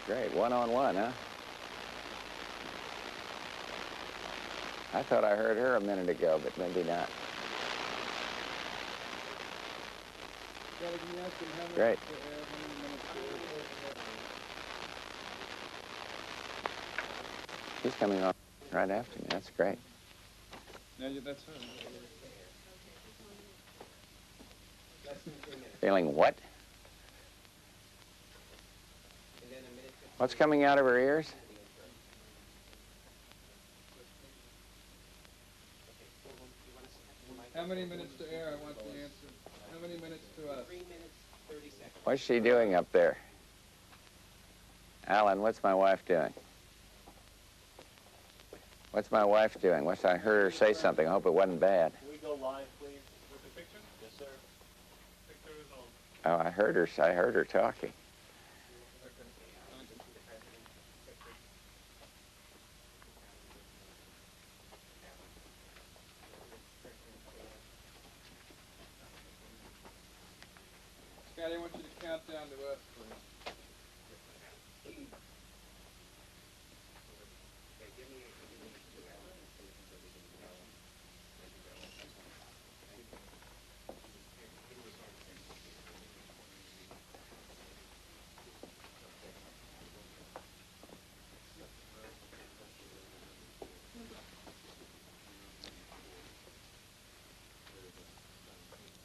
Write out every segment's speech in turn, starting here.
Great. 1-on-1, huh? I thought I heard her a minute ago, but maybe not. Great. She's coming on right after me. That's great. No, that's her. Feeling what? What's coming out of her ears? How many minutes to air? I want the answer. How many minutes to us? 3 minutes, 30 seconds. What's she doing up there? Alan, what's my wife doing? What's my wife doing? I heard her say something. I hope it wasn't bad. Can we go live, please? With the picture? Yes, sir. Picture is on. Oh, I heard her talking. Scotty, I want you to count down to us, please.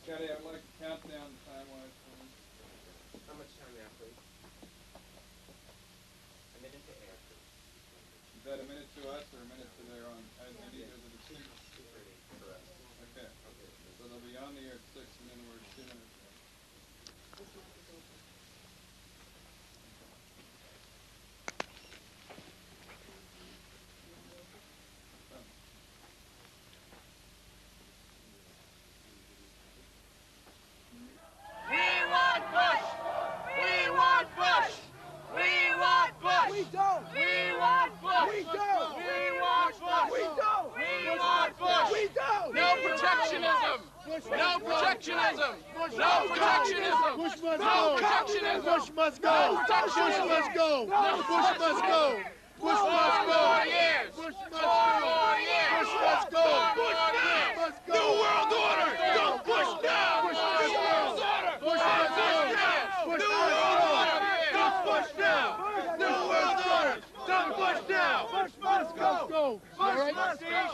Scotty, I'd like to count down time-wise, please. How much time now, please? A minute to air, please. Is that a minute to us or a minute to their own? I need to go to the team. Okay. So they'll be on the air at 6 and then we're 2 minutes.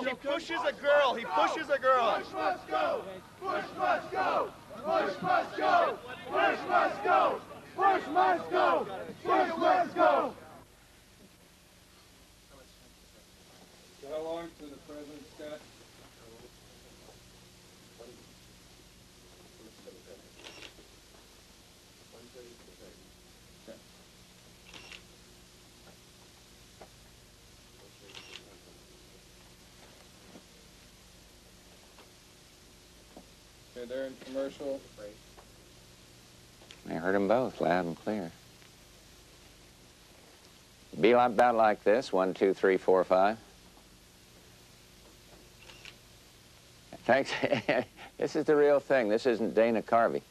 He pushes a girl. He pushes a girl. Bush must go. Bush must go. Bush must go. Bush must go. Bush must go. Bush must go. So how long to the president, Scott? Okay, they're in commercial. I heard them both, loud and clear. Be about like this, 1, 2, 3, 4, 5. Thanks. This is the real thing. This isn't Dana Carvey.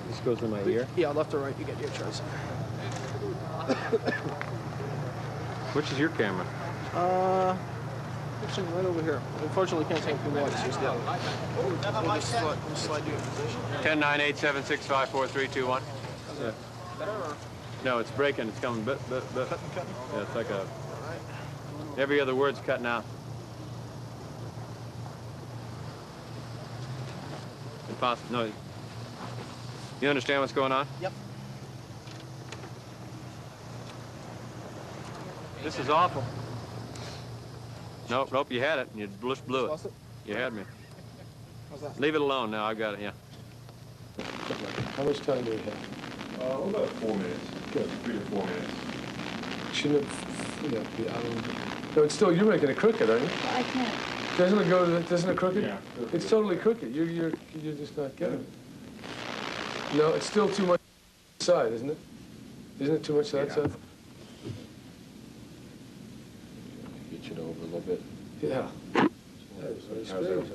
This goes in my ear? Yeah, left or right, you get your choice. Which is your camera? It's right over here. Unfortunately, can't take too much. Just we'll just slide you in position. 10, 9, 8, 7, 6, 5, 4, 3, 2, 1. Yeah. No, it's breaking. It's coming. But. Cutting. Yeah, it's like a. Every other word's cutting out. Impossible. No. You understand what's going on? Yep. This is awful. Nope, you had it, and you just blew it. Lost it? You had me. How's that? Leave it alone now, I've got it, yeah. How much time do we have? About 4 minutes. Good. 3 to 4 minutes. Shouldn't it, no, it's still, you're making it crooked, aren't you? I can't. Doesn't it go to, doesn't it crooked? Yeah. It's totally crooked. You're just not getting it. No, it's still too much side, isn't it? Isn't it too much that side? Get it over a little bit. Yeah. That was very strange.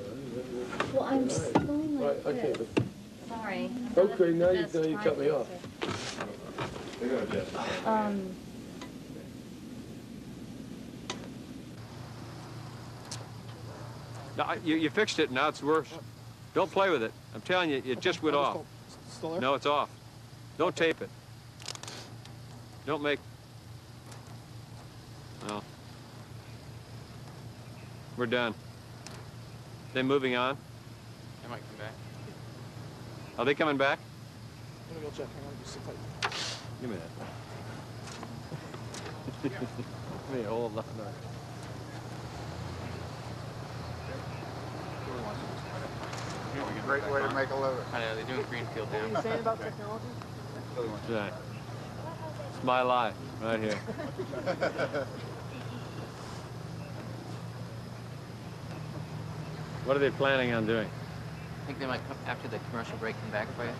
Well, I'm going like Right, okay, this. Sorry. Okay, now you cut me off. No, you fixed it, now it's worse. Don't play with it. I'm telling you, it just went off. Still there? No, it's off. Don't tape it. Don't make... No. We're done. They moving on? They might come back. Are they coming back? I'm gonna go check. Hang on, just sit tight. Give me that. Give me a whole lot. Great way to make a living. I know, they're doing greenfield What were you now. saying about technology? Yeah. It's my life, right here. What are they planning on doing? I think they might come after the commercial break come back for you.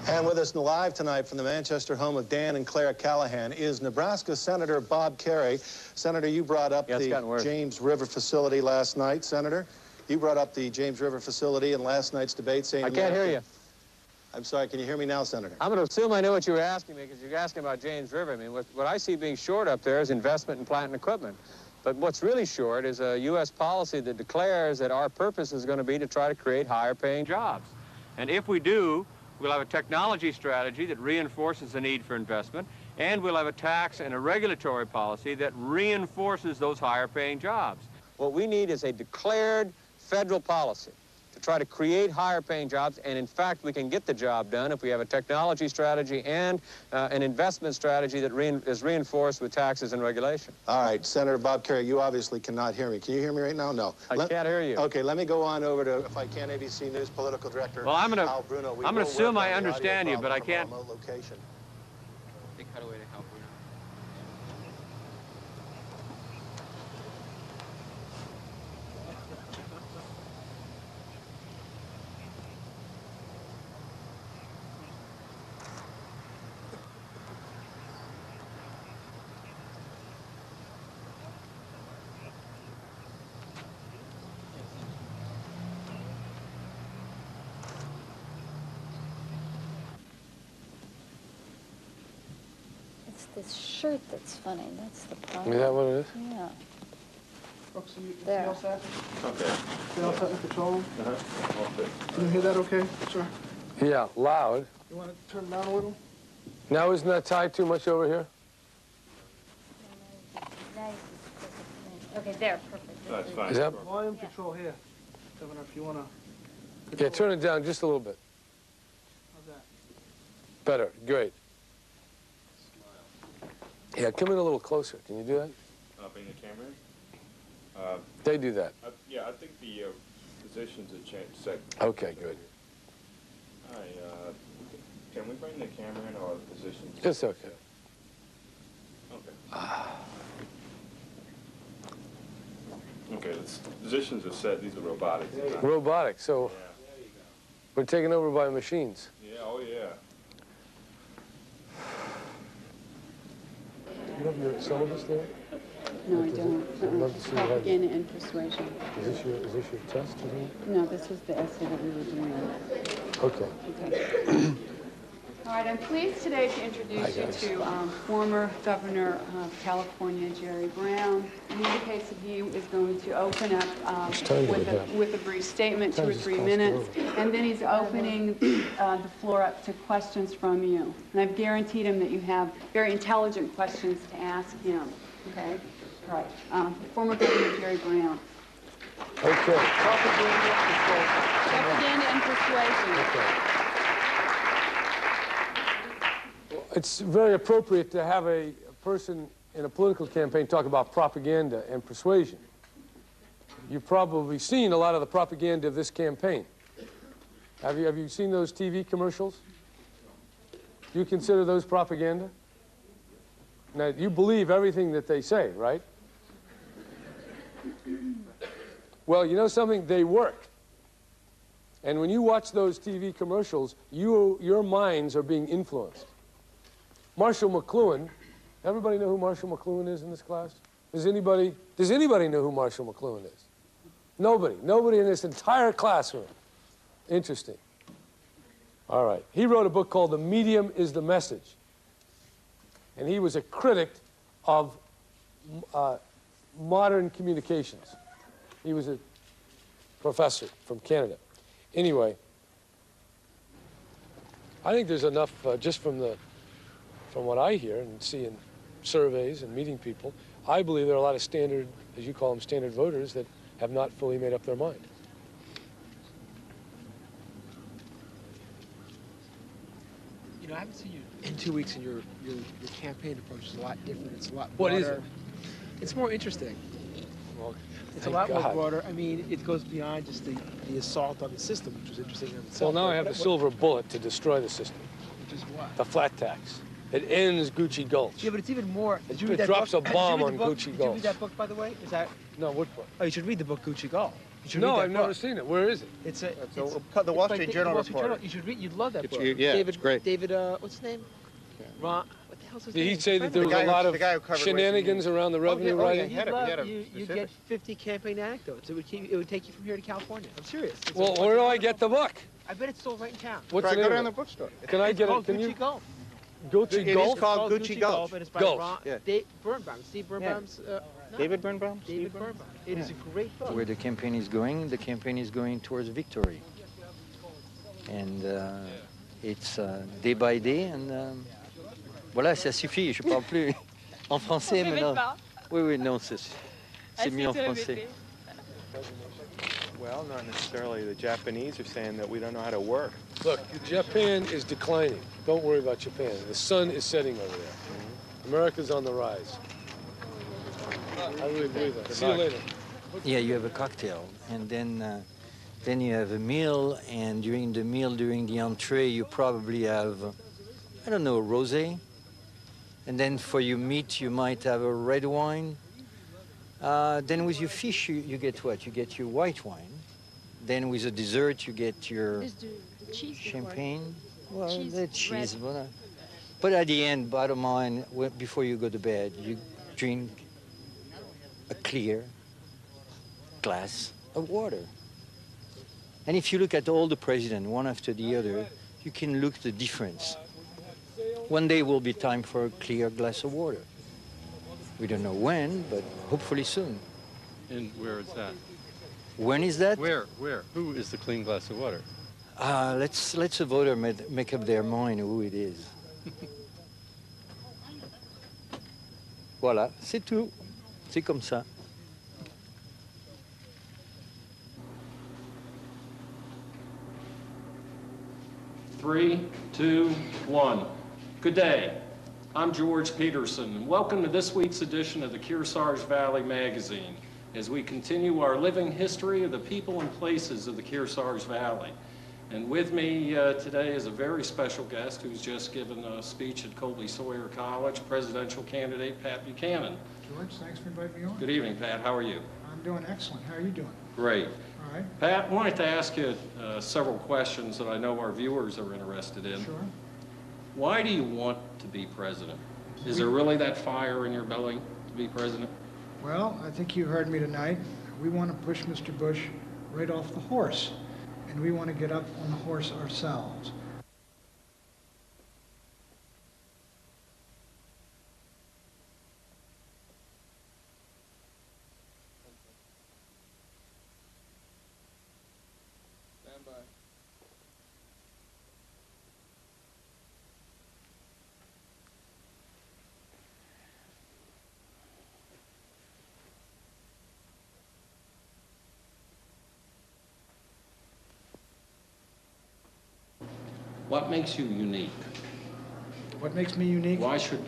And with us live tonight from the Manchester home of Dan and Claire Callahan is Nebraska Senator Bob Kerrey. Senator, you brought up the James River facility last night, Senator. You brought up the James River facility in last night's debate saying... I can't hear you. I'm sorry, can you hear me now, Senator? I'm going to assume I know what you were asking me because you're asking about James River. I mean, what I see being short up there is investment in plant and equipment. But what's really short is a U.S. policy that declares that our purpose is going to be to try to create higher-paying jobs. And if we do, we'll have a technology strategy that reinforces the need for investment, and we'll have a tax and a regulatory policy that reinforces those higher-paying jobs. What we need is a declared federal policy to try to create higher-paying jobs, and in fact, we can get the job done if we have a technology strategy and an investment strategy that is reinforced with taxes and regulation. All right, Senator Bob Kerrey, you obviously cannot hear me. Can you hear me right now? No. I can't hear you. Okay, let me go on over to, if I can, ABC News political director. Well, I'm going Al Bruno. to assume I understand you, but I can't. Location. They cut away to help. It's this shirt that's funny. That's the problem. Is that what it is? Yeah. Brooks, you There. all set? Okay. You all set in control room? Okay. Can you hear that okay, sir? Yeah, loud. You want to turn it down a little? Now, isn't that tie too much over here? Okay, there, perfect. That's fine. Is that... Volume control here. Governor, if you want to... Yeah, turn it down just a little bit. How's that? Better, great. Yeah, come in a little closer. Can you do that? Bring the camera in? They do that. Yeah, I think the positions have changed. Okay, good. Hi, can we bring the camera in or the positions? It's okay. Okay. Okay, the positions are set. These are robotics. Robotics, so Yeah. we're taken over by machines. Yeah, oh yeah. You have your syllabus there? No, I don't. love to see you have- Propaganda and persuasion. Is this your test? No, this is the essay that we were doing. Okay. Okay. All right, I'm pleased today to introduce you to former Governor of California, Jerry Brown. In the case of he is going to open up with a brief statement, 2 or 3 minutes, and then he's opening the floor up to questions from you. And I've guaranteed him that you have very intelligent questions to ask him. Okay? All right. Former Governor Jerry Brown. Okay. Propaganda and persuasion. Okay. It's very appropriate to have a person in a political campaign talk about propaganda and persuasion. You've probably seen a lot of the propaganda of this campaign. Have you seen those TV commercials? Do you consider those propaganda? Now, you believe everything that they say, right? Well, you know something? They work. And when you watch those TV commercials, your minds are being influenced. Marshall McLuhan Everybody know who Marshall McLuhan is in this class? Does anybody know who Marshall McLuhan is? Nobody. Nobody in this entire classroom. Interesting. All right. He wrote a book called The Medium is the Message. And he was a critic of modern communications. He was a professor from Canada. Anyway, I think there's enough just from what I hear and see in surveys and meeting people. I believe there are a lot of standard, as you call them, standard voters that have not fully made up their mind. You know, I haven't seen you in 2 weeks, and your campaign approach is a lot different. It's a lot What broader. is it? It's more interesting. Well, It's a lot more broader. I mean, it goes beyond just the assault on the system, which was interesting in itself. Well, now I have the silver bullet to destroy the system. Which is what? The flat tax. It ends Gucci Gulch. Yeah, but it's even more. Did you read It that drops book? a bomb on Did you read the book? Gucci Did you Gulch. read that book, by the way? Is that? No, what book? Oh, you should read the book Gucci Gulch. You should No, read that I've never book. seen it. Where is it? It's a. The Wall Street Journal Wall Street reporter. Journal. You should read. You'd love that book. Yeah, David, it's great. David, what's his name? Ron. What the hell's his Did name? he say that there The was a guy lot the guy who of covered shenanigans around the revenue writing? he had a you get specific. 50 campaign anecdotes. It would take you from here to California. I'm serious. It's Well, a- where do I get the book? I bet it's still right in town. What's Try the go name down of the bookstore. Can I get called it? Can Gucci you? Gulch. Gucci It is Gulch? called Gucci Gulch. And it's by Gulch. Ron, Yeah. Dave Birnbaum. Steve Birnbaum's. David Birnbaum? David Birnbaum. It is a great book. Where the campaign is going towards victory. And it's day by day. And voilà, ça suffit. Je parle plus en français maintenant. Oui, oui, non, c'est mieux en français. Well, not necessarily. The Japanese are saying that we don't know how to work. Look, Japan is declining. Don't worry about Japan. The sun is setting over there. America's on the rise. I really believe that. See you later. Yeah, you have a cocktail, and then you have a meal, and during the meal, during the entree, you probably have, I don't know, rosé. And then for your meat, you might have a red wine. Then with your fish, you get what? You get your white wine. Then with the dessert, you get your champagne. Well, the cheese. But at the end, bottom line, before you go to bed, you drink a clear glass of water. And if you look at all the presidents, one after the other, you can look at the difference. One day will be time for a clear glass of water. We don't know when, but hopefully soon. And where is that? When is that? Where? Who is the clean glass of water? Let's a voter make up their mind who it is. Voilà, c'est tout. C'est comme ça. Three, two, one. Good day. I'm George Peterson, and welcome to this week's edition of the Kearsarge Valley magazine as we continue our living history of the people and places of the Kearsarge Valley. And with me today is a very special guest who's just given a speech at Colby Sawyer College, presidential candidate Pat Buchanan. George, thanks for inviting me on. Good evening, Pat. How are you? I'm doing excellent. How are you doing? Great. All right. Pat, I wanted to ask you several questions that I know our viewers are interested in. Sure. Why do you want to be president? Is there really that fire in your belly to be president? Well, I think you heard me tonight. We want to push Mr. Bush right off the horse, and we want to get up on the horse ourselves. Stand by. What makes you unique? What makes me unique? Why should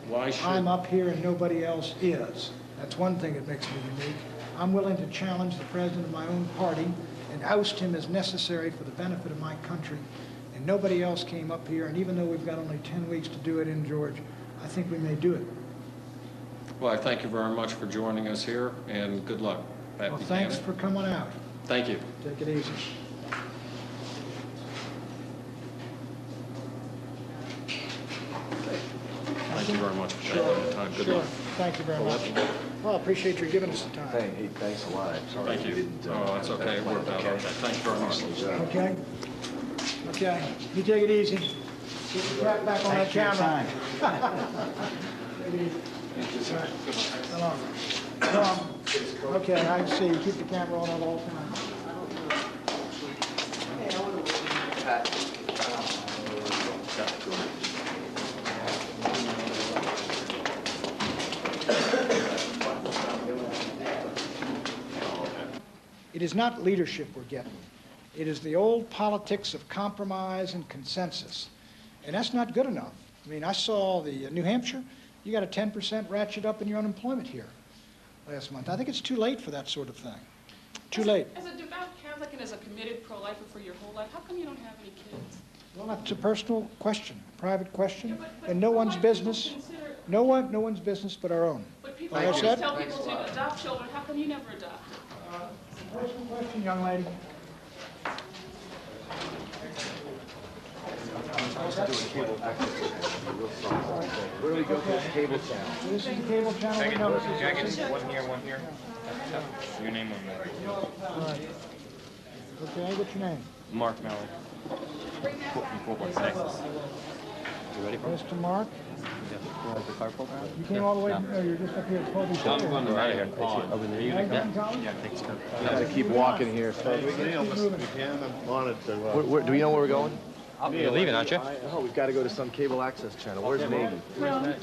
I'm up here and nobody else is. That's one thing that makes me unique. I'm willing to challenge the president of my own party and oust him as necessary for the benefit of my country. And nobody else came up here, and even though we've got only 10 weeks to do it in George, I think we may do it. Well, I thank you very much for joining us here, and good luck, Pat Well, Buchanan. thanks for coming out. Thank you. Take it easy. Thank you very much for taking the time. Good Sure. luck. Thank you very much. Well, I appreciate you giving us the time. Hey, thanks a lot. I'm sorry. Thank you. Oh, that's okay. It worked out okay. Thanks very much. Okay? Okay. You take it easy. Get the cap back on that camera. Take it easy. Come on. Come on. Okay, I can see. You keep the camera on at all times. It is not leadership we're getting. It is the old politics of compromise and consensus. And that's not good enough. I mean, I saw the New Hampshire, you got a 10% ratchet up in your unemployment here last month. I think it's too late for that sort of thing. Too late. As a devout Catholic and as a committed pro-lifer for your whole life, how come you don't have any kids? Well, that's a personal question, private question, but and no one's why business. people consider- No one's business but our own. But people Like I always said, tell people to adopt children. How come you never adopt? personal question, young lady. Where do we go for this cable channel? So this is the cable channel. We know this is- Can I get one here, one here? Your name on that. All right. Okay, what's your name? Mark Malley. Fort Worth, Texas. You ready for it? Mr. Mark? You like the carpool? You came all the way, no, you're just up here at Colby Center. I'm going to right here. Over there. Yeah, thanks. We gotta keep walking here. So Keep moving. I wanted to. Do we know where we're going? You're leaving, aren't you? Oh, we've got to go to some cable access channel. Where's Navy? Well,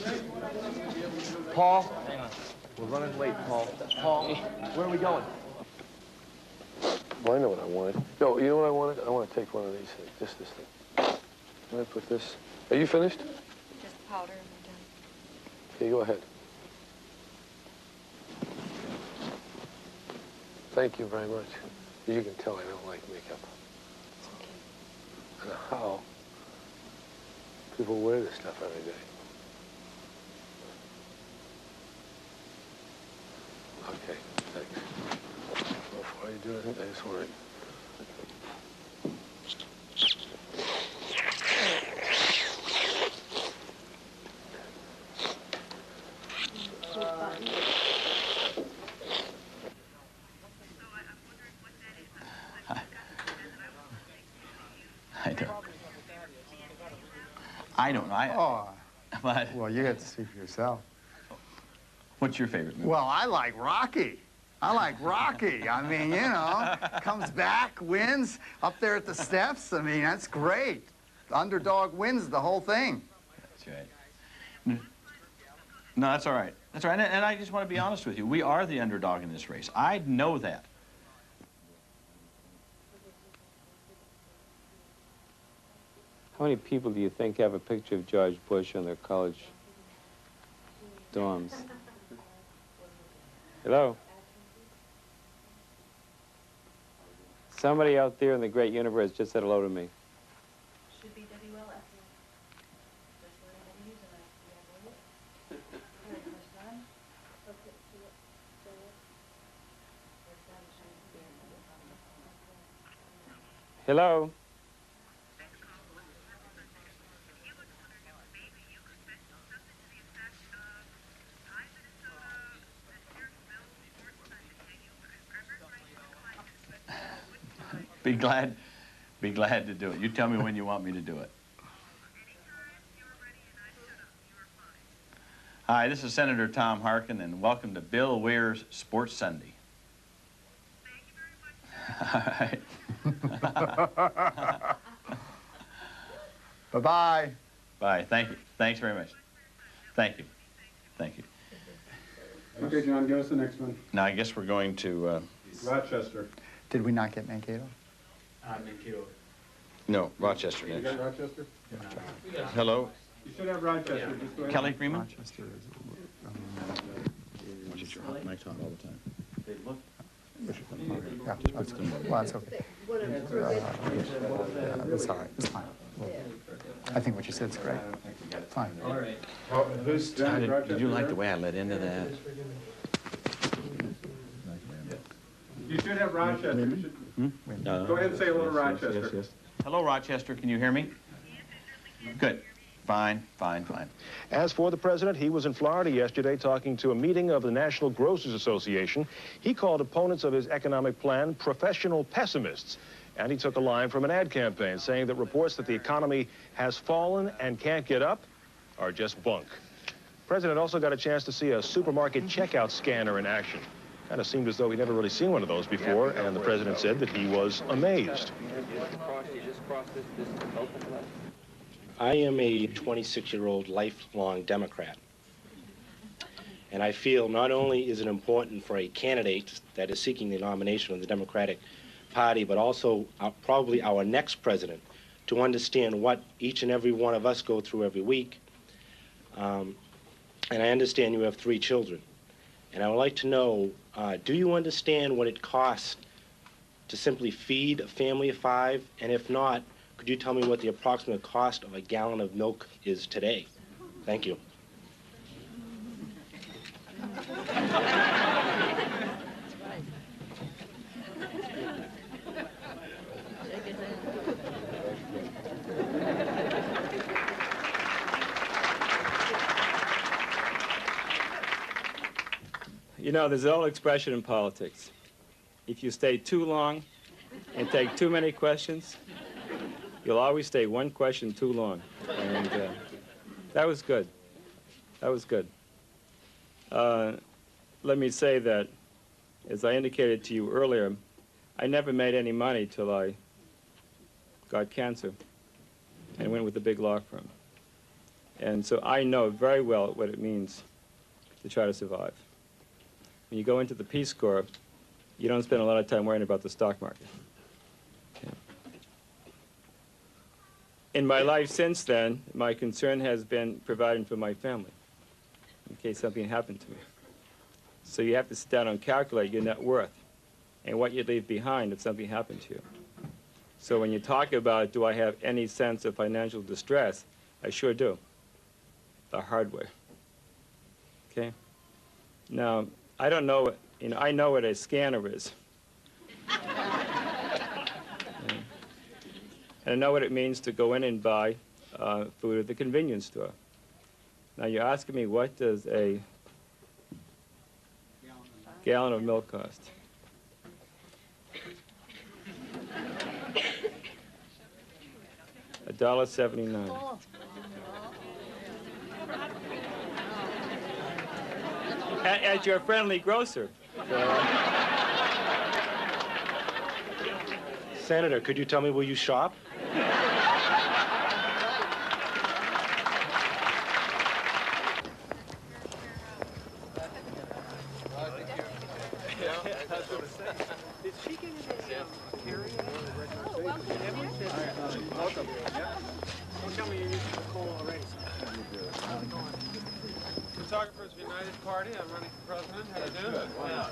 Paul? We're running late, Paul. Paul, where are we going? Well, I know what I wanted. No, you know what I wanted? I want to take one of these things, just this thing. I'm going to put this. Are you finished? Just powder and we're done. Okay, go ahead. Thank you very much. You can tell I don't like makeup. It's okay. I don't know how people wear this stuff every day. Okay, thanks. Before you do anything, I just want to... I don't know. But Well, you have to speak for yourself. what's your favorite movie? Well, I like Rocky. I like Rocky. I mean, you know, comes back, wins, up there at the steps. I mean, that's great. The underdog wins the whole thing. That's right. No, that's all right. That's all right. And I just want to be honest with you. We are the underdog in this race. I know that. How many people do you think have a picture of George Bush on their college dorms? Hello? Somebody out there in the great universe just said hello to me. Should be WLS. Hello? Be glad to do it. You tell me when you want me to do it. Hi, this is Senator Tom Harkin, and welcome to Bill Weir's Sports Sunday. All right. Bye-bye. Bye. Thank you. Thanks very much. Thank you. Thank you. Okay, John, give us the next one. Now, I guess we're going to... Rochester. Did we not get Mankato? No, Rochester You next. got Rochester? Hello? You should have Rochester. Just go ahead. Kelly Freeman? Rochester is... My talk all the time. Yeah, that's good. Well, that's okay. It's all right. It's fine. I think what you said is great. Fine. All right. Did you like the way I led into that? You should have Rochester. You should... Go ahead and say hello to Rochester. Hello, Rochester. Can you hear me? Good. Fine, fine, fine. As for the president, he was in Florida yesterday talking to a meeting of the National Grocers Association. He called opponents of his economic plan professional pessimists. And he took a line from an ad campaign saying that reports that the economy has fallen and can't get up are just bunk. The president also got a chance to see a supermarket checkout scanner in action. Kind of seemed as though he'd never really seen one of those before, and the president said that he was amazed. I am a 26-year-old lifelong Democrat. And I feel not only is it important for a candidate that is seeking the nomination of the Democratic Party, but also probably our next president to understand what each and every one of us go through every week. And I understand you have 3 children. And I would like to know, do you understand what it costs to simply feed a family of 5? And if not, could you tell me what the approximate cost of a gallon of milk is today? Thank you. You know, there's an old expression in politics. If you stay too long and take too many questions, you'll always stay one question too long. And that was good. That was good. Let me say that, as I indicated to you earlier, I never made any money till I got cancer and went with a big law firm. And so I know very well what it means to try to survive. When you go into the Peace Corps, you don't spend a lot of time worrying about the stock market. Okay. In my life since then, my concern has been providing for my family in case something happened to me. So you have to sit down and calculate your net worth and what you'd leave behind if something happened to you. So when you talk about, do I have any sense of financial distress, I sure do. The hard way. Okay? Now, I don't know, I know what a scanner is. And I know what it means to go in and buy food at the convenience store. Now you're asking me, what does a gallon of milk cost? $1.79. At your friendly grocer. Senator, could you tell me where you shop? Photographers United Party. I'm running for president. How you doing? Wow.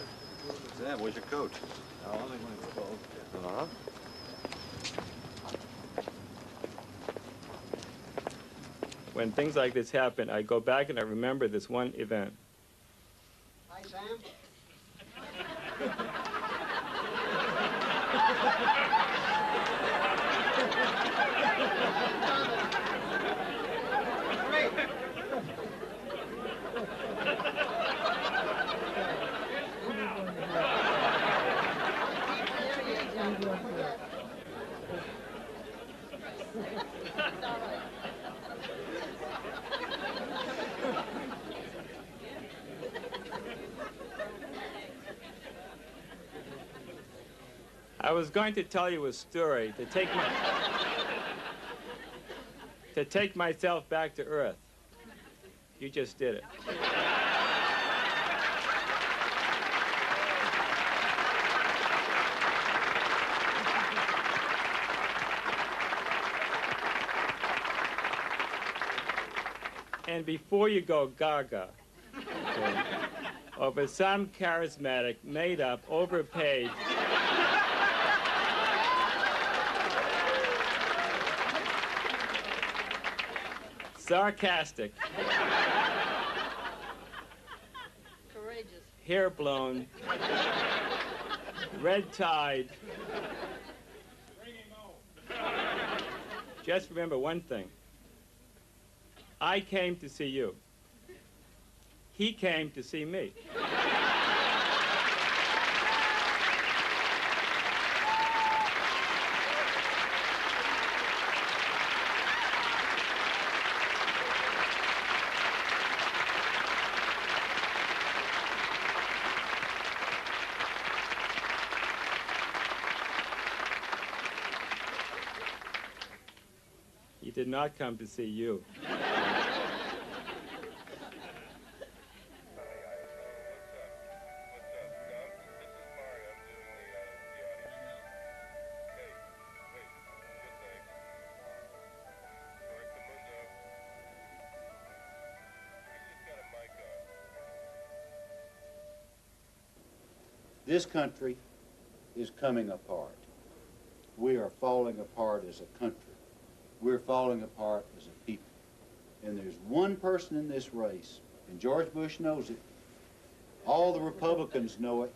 Sam, where's your coat? I don't think when it's cold. Uh-huh. When things like this happen, I go back and I remember this one event. Hi, Sam. I was going to tell you a story to take myself back to Earth. You just did it. And before you go gaga over some charismatic, made-up, overpaid sarcastic, courageous, hair-blown, red-tied. Just remember one thing. I came to see you. He came to see me. He did not come to see you. This country is coming apart. We are falling apart as a country. We're falling apart as a people. And there's one person in this race, and George Bush knows it. All the Republicans know it.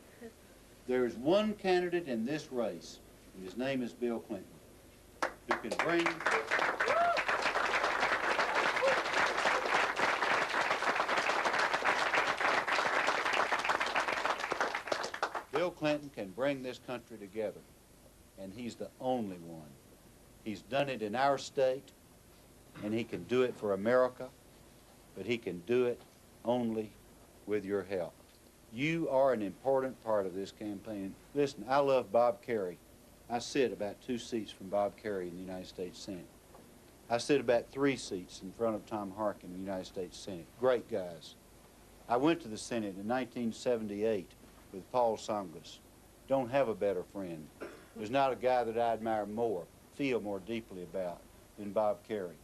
There's one candidate in this race, and his name is Bill Clinton, who can bring... Bill Clinton can bring this country together, and he's the only one. He's done it in our state, and he can do it for America, but he can do it only with your help. You are an important part of this campaign. Listen, I love Bob Kerrey. I sit about 2 seats from Bob Kerrey in the United States Senate. I sit about 3 seats in front of Tom Harkin in the United States Senate. Great guys. I went to the Senate in 1978 with Paul Tsongas. Don't have a better friend. There's not a guy that I admire more, feel more deeply about than Bob Kerrey.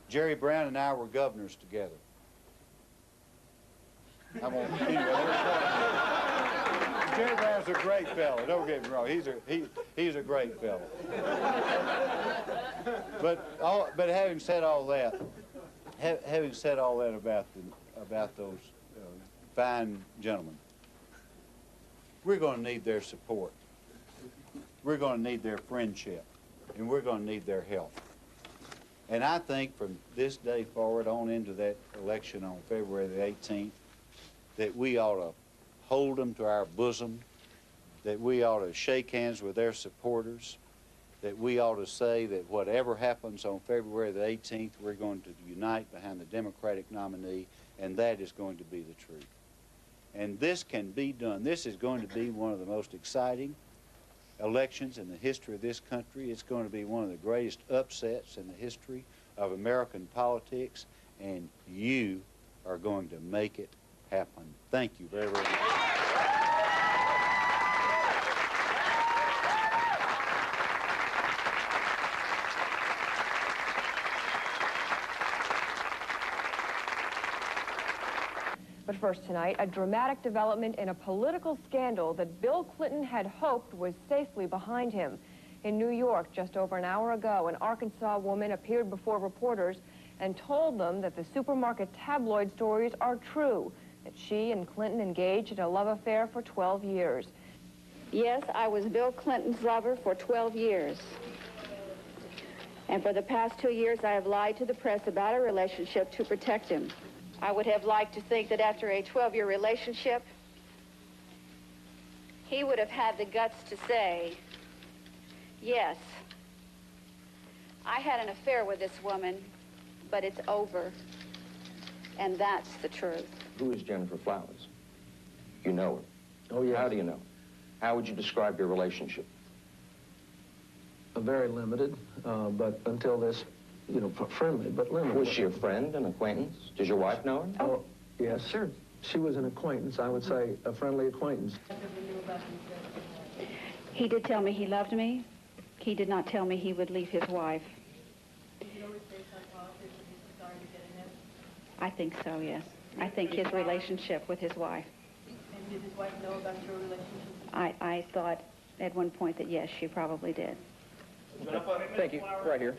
Jerry Brown and I were governors together. I won't, anyway, Jerry Brown's a great fellow, don't get me wrong, he's a great fellow. But having said all that, about those fine gentlemen, we're going to need their support. We're going to need their friendship, and we're going to need their help. And I think from this day forward on into that election on February the 18th, that we ought to hold them to our bosom, that we ought to shake hands with their supporters, that we ought to say that whatever happens on February the 18th, we're going to unite behind the Democratic nominee, and that is going to be the truth. And this can be done. This is going to be one of the most exciting elections in the history of this country. It's going to be one of the greatest upsets in the history of American politics, and you are going to make it happen. Thank you very, very much. But first tonight, a dramatic development in a political scandal that Bill Clinton had hoped was safely behind him. In New York, just over an hour ago, an Arkansas woman appeared before reporters and told them that the supermarket tabloid stories are true, that she and Clinton engaged in a love affair for 12 years. Yes, I was Bill Clinton's lover for 12 years. And for the past 2 years, I have lied to the press about our relationship to protect him. I would have liked to think that after a 12-year relationship, he would have had the guts to say, yes, I had an affair with this woman, but it's over. And that's the truth. Who is Jennifer Flowers? You know her. Oh, yeah. How do you know? How would you describe your relationship? Very limited, but until this, you know, friendly, but limited. Was she a friend, an acquaintance? Does your wife know her? Oh, yes. Sure. She was an acquaintance, I would say, a friendly acquaintance. He did tell me he loved me. He did not tell me he would leave his wife. I think so, yes. I think his relationship with his wife. And did his wife know about your relationship? I thought at one point that yes, she probably did. Thank you. Right here.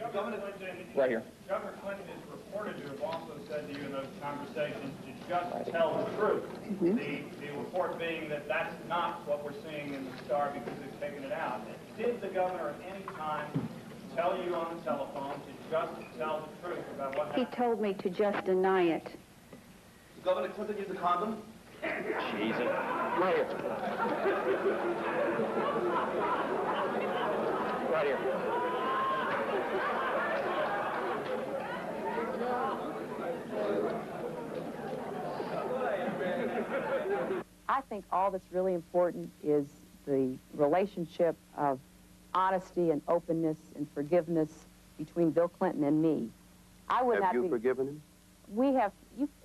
Right here. Governor Clinton is reported to have also said to you in those conversations to just tell the truth. The report being that that's not what we're seeing in the Star because they've taken it out. Did the governor at any time tell you on the telephone to just tell the truth about what He happened? told me to just deny it. Governor Clinton used a condom? Jesus. Right here. Right here. I think all that's really important is the relationship of honesty and openness and forgiveness between Bill Clinton and me. I would not Have you be... forgiven him? We have...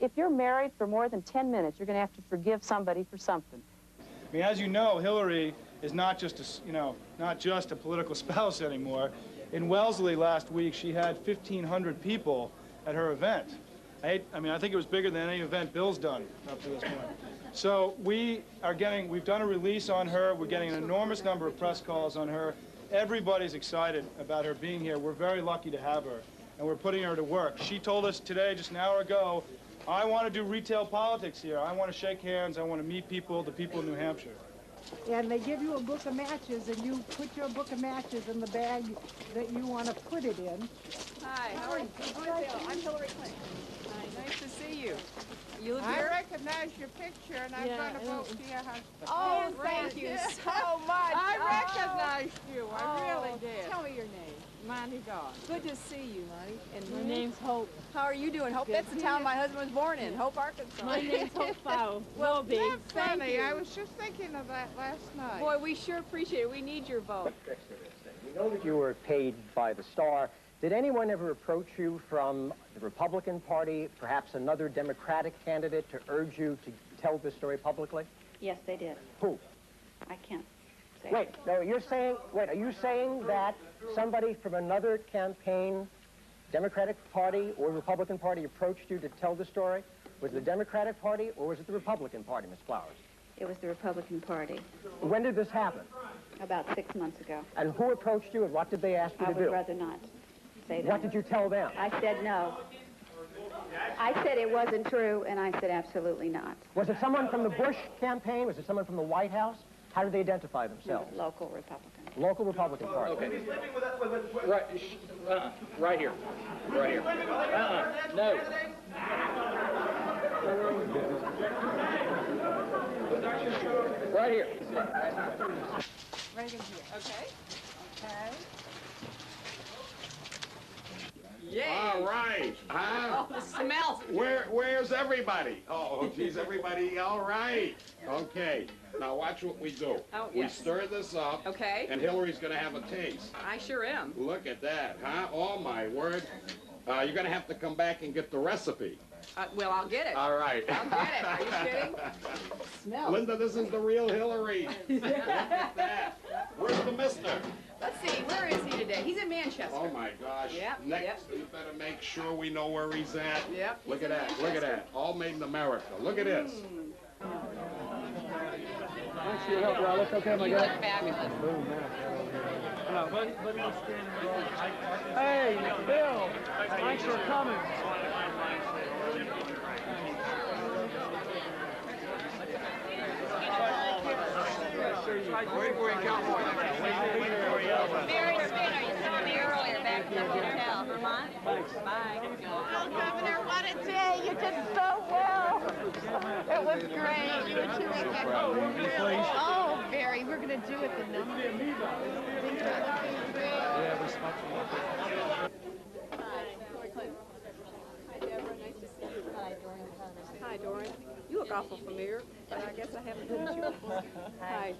if you're married for more than 10 minutes, you're going to have to forgive somebody for something. I mean, as you know, Hillary is not just a political spouse anymore. In Wellesley last week, she had 1,500 people at her event. I think it was bigger than any event Bill's done up to this point. So we've done a release on her. We're getting an enormous number of press calls on her. Everybody's excited about her being here. We're very lucky to have her, and we're putting her to work. She told us today, just an hour ago, I want to do retail politics here. I want to shake hands. I want to meet people, the people of New Hampshire. And they give you a book of matches, and you put your book of matches in the bag that you want to put it in. Hi, how are you? I'm Hillary Clinton. Hi, nice to see you. You live I here? recognize your picture, and I'm going to vote for your husband. Oh, thank you so much. I Oh. recognized you. I really did. Tell me your name. Monty Dawes. Good to see you, Monty. And My name's Hope. How are you doing? Hope, Good. that's the town my husband was born in, Hope, Arkansas. My name's Hope Fowl. Well, big. That's Thank funny. you. I was just thinking of that last night. Boy, we sure appreciate it. We need your vote. We know that you were paid by the Star. Did anyone ever approach you from the Republican Party, perhaps another Democratic candidate, to urge you to tell this story publicly? Yes, they did. Who? I can't say. Wait, no, are you saying that somebody from another campaign, Democratic Party or Republican Party, approached you to tell the story? Was it the Democratic Party or was it the Republican Party, Ms. Flowers? It was the Republican Party. When did this happen? About 6 months ago. And who approached you and what did they ask you I to do? would rather not say that. What did you tell them? I said no. I said it wasn't true, and I said absolutely not. Was it someone from the Bush campaign? Was it someone from the White House? How did they identify themselves? Local Republican. Local Republican Party. Okay. Right here. Right here. No. Right here. Right in here. Okay. Okay. Yeah. All right. Oh, the smell. Where's everybody? Oh, geez, everybody. All right. Okay. Now watch what we do. Oh, We yes. stir this up. Okay. And Hillary's going to have a taste. I sure am. Look at that, huh? Oh, my word. You're going to have to come back and get the recipe. Well, I'll get it. All right. I'll get it. Are you kidding? Smell. Linda, this is the real Hillary. Look at that. Where's the mister? Let's see. Where is he today? He's in Manchester. Oh, my gosh. Yep, Next, yep. you better make sure we know where he's at. Yep. Look he's at in that. Look at Manchester. that. All made in America. Look at this. Thanks for your help, Ron. Look okay, my You guy. look fabulous. Hey, Bill. Thanks for coming. Mary Spinner, you saw me earlier back at the hotel. Vermont? Thanks. Bye. Oh, Governor, what a day. You did so well. It was great. You were terrific. Oh, very. We're going to do it the number. Yeah, respectful. Hi, Doran. You look awful familiar, but I guess I haven't met you before. Hi.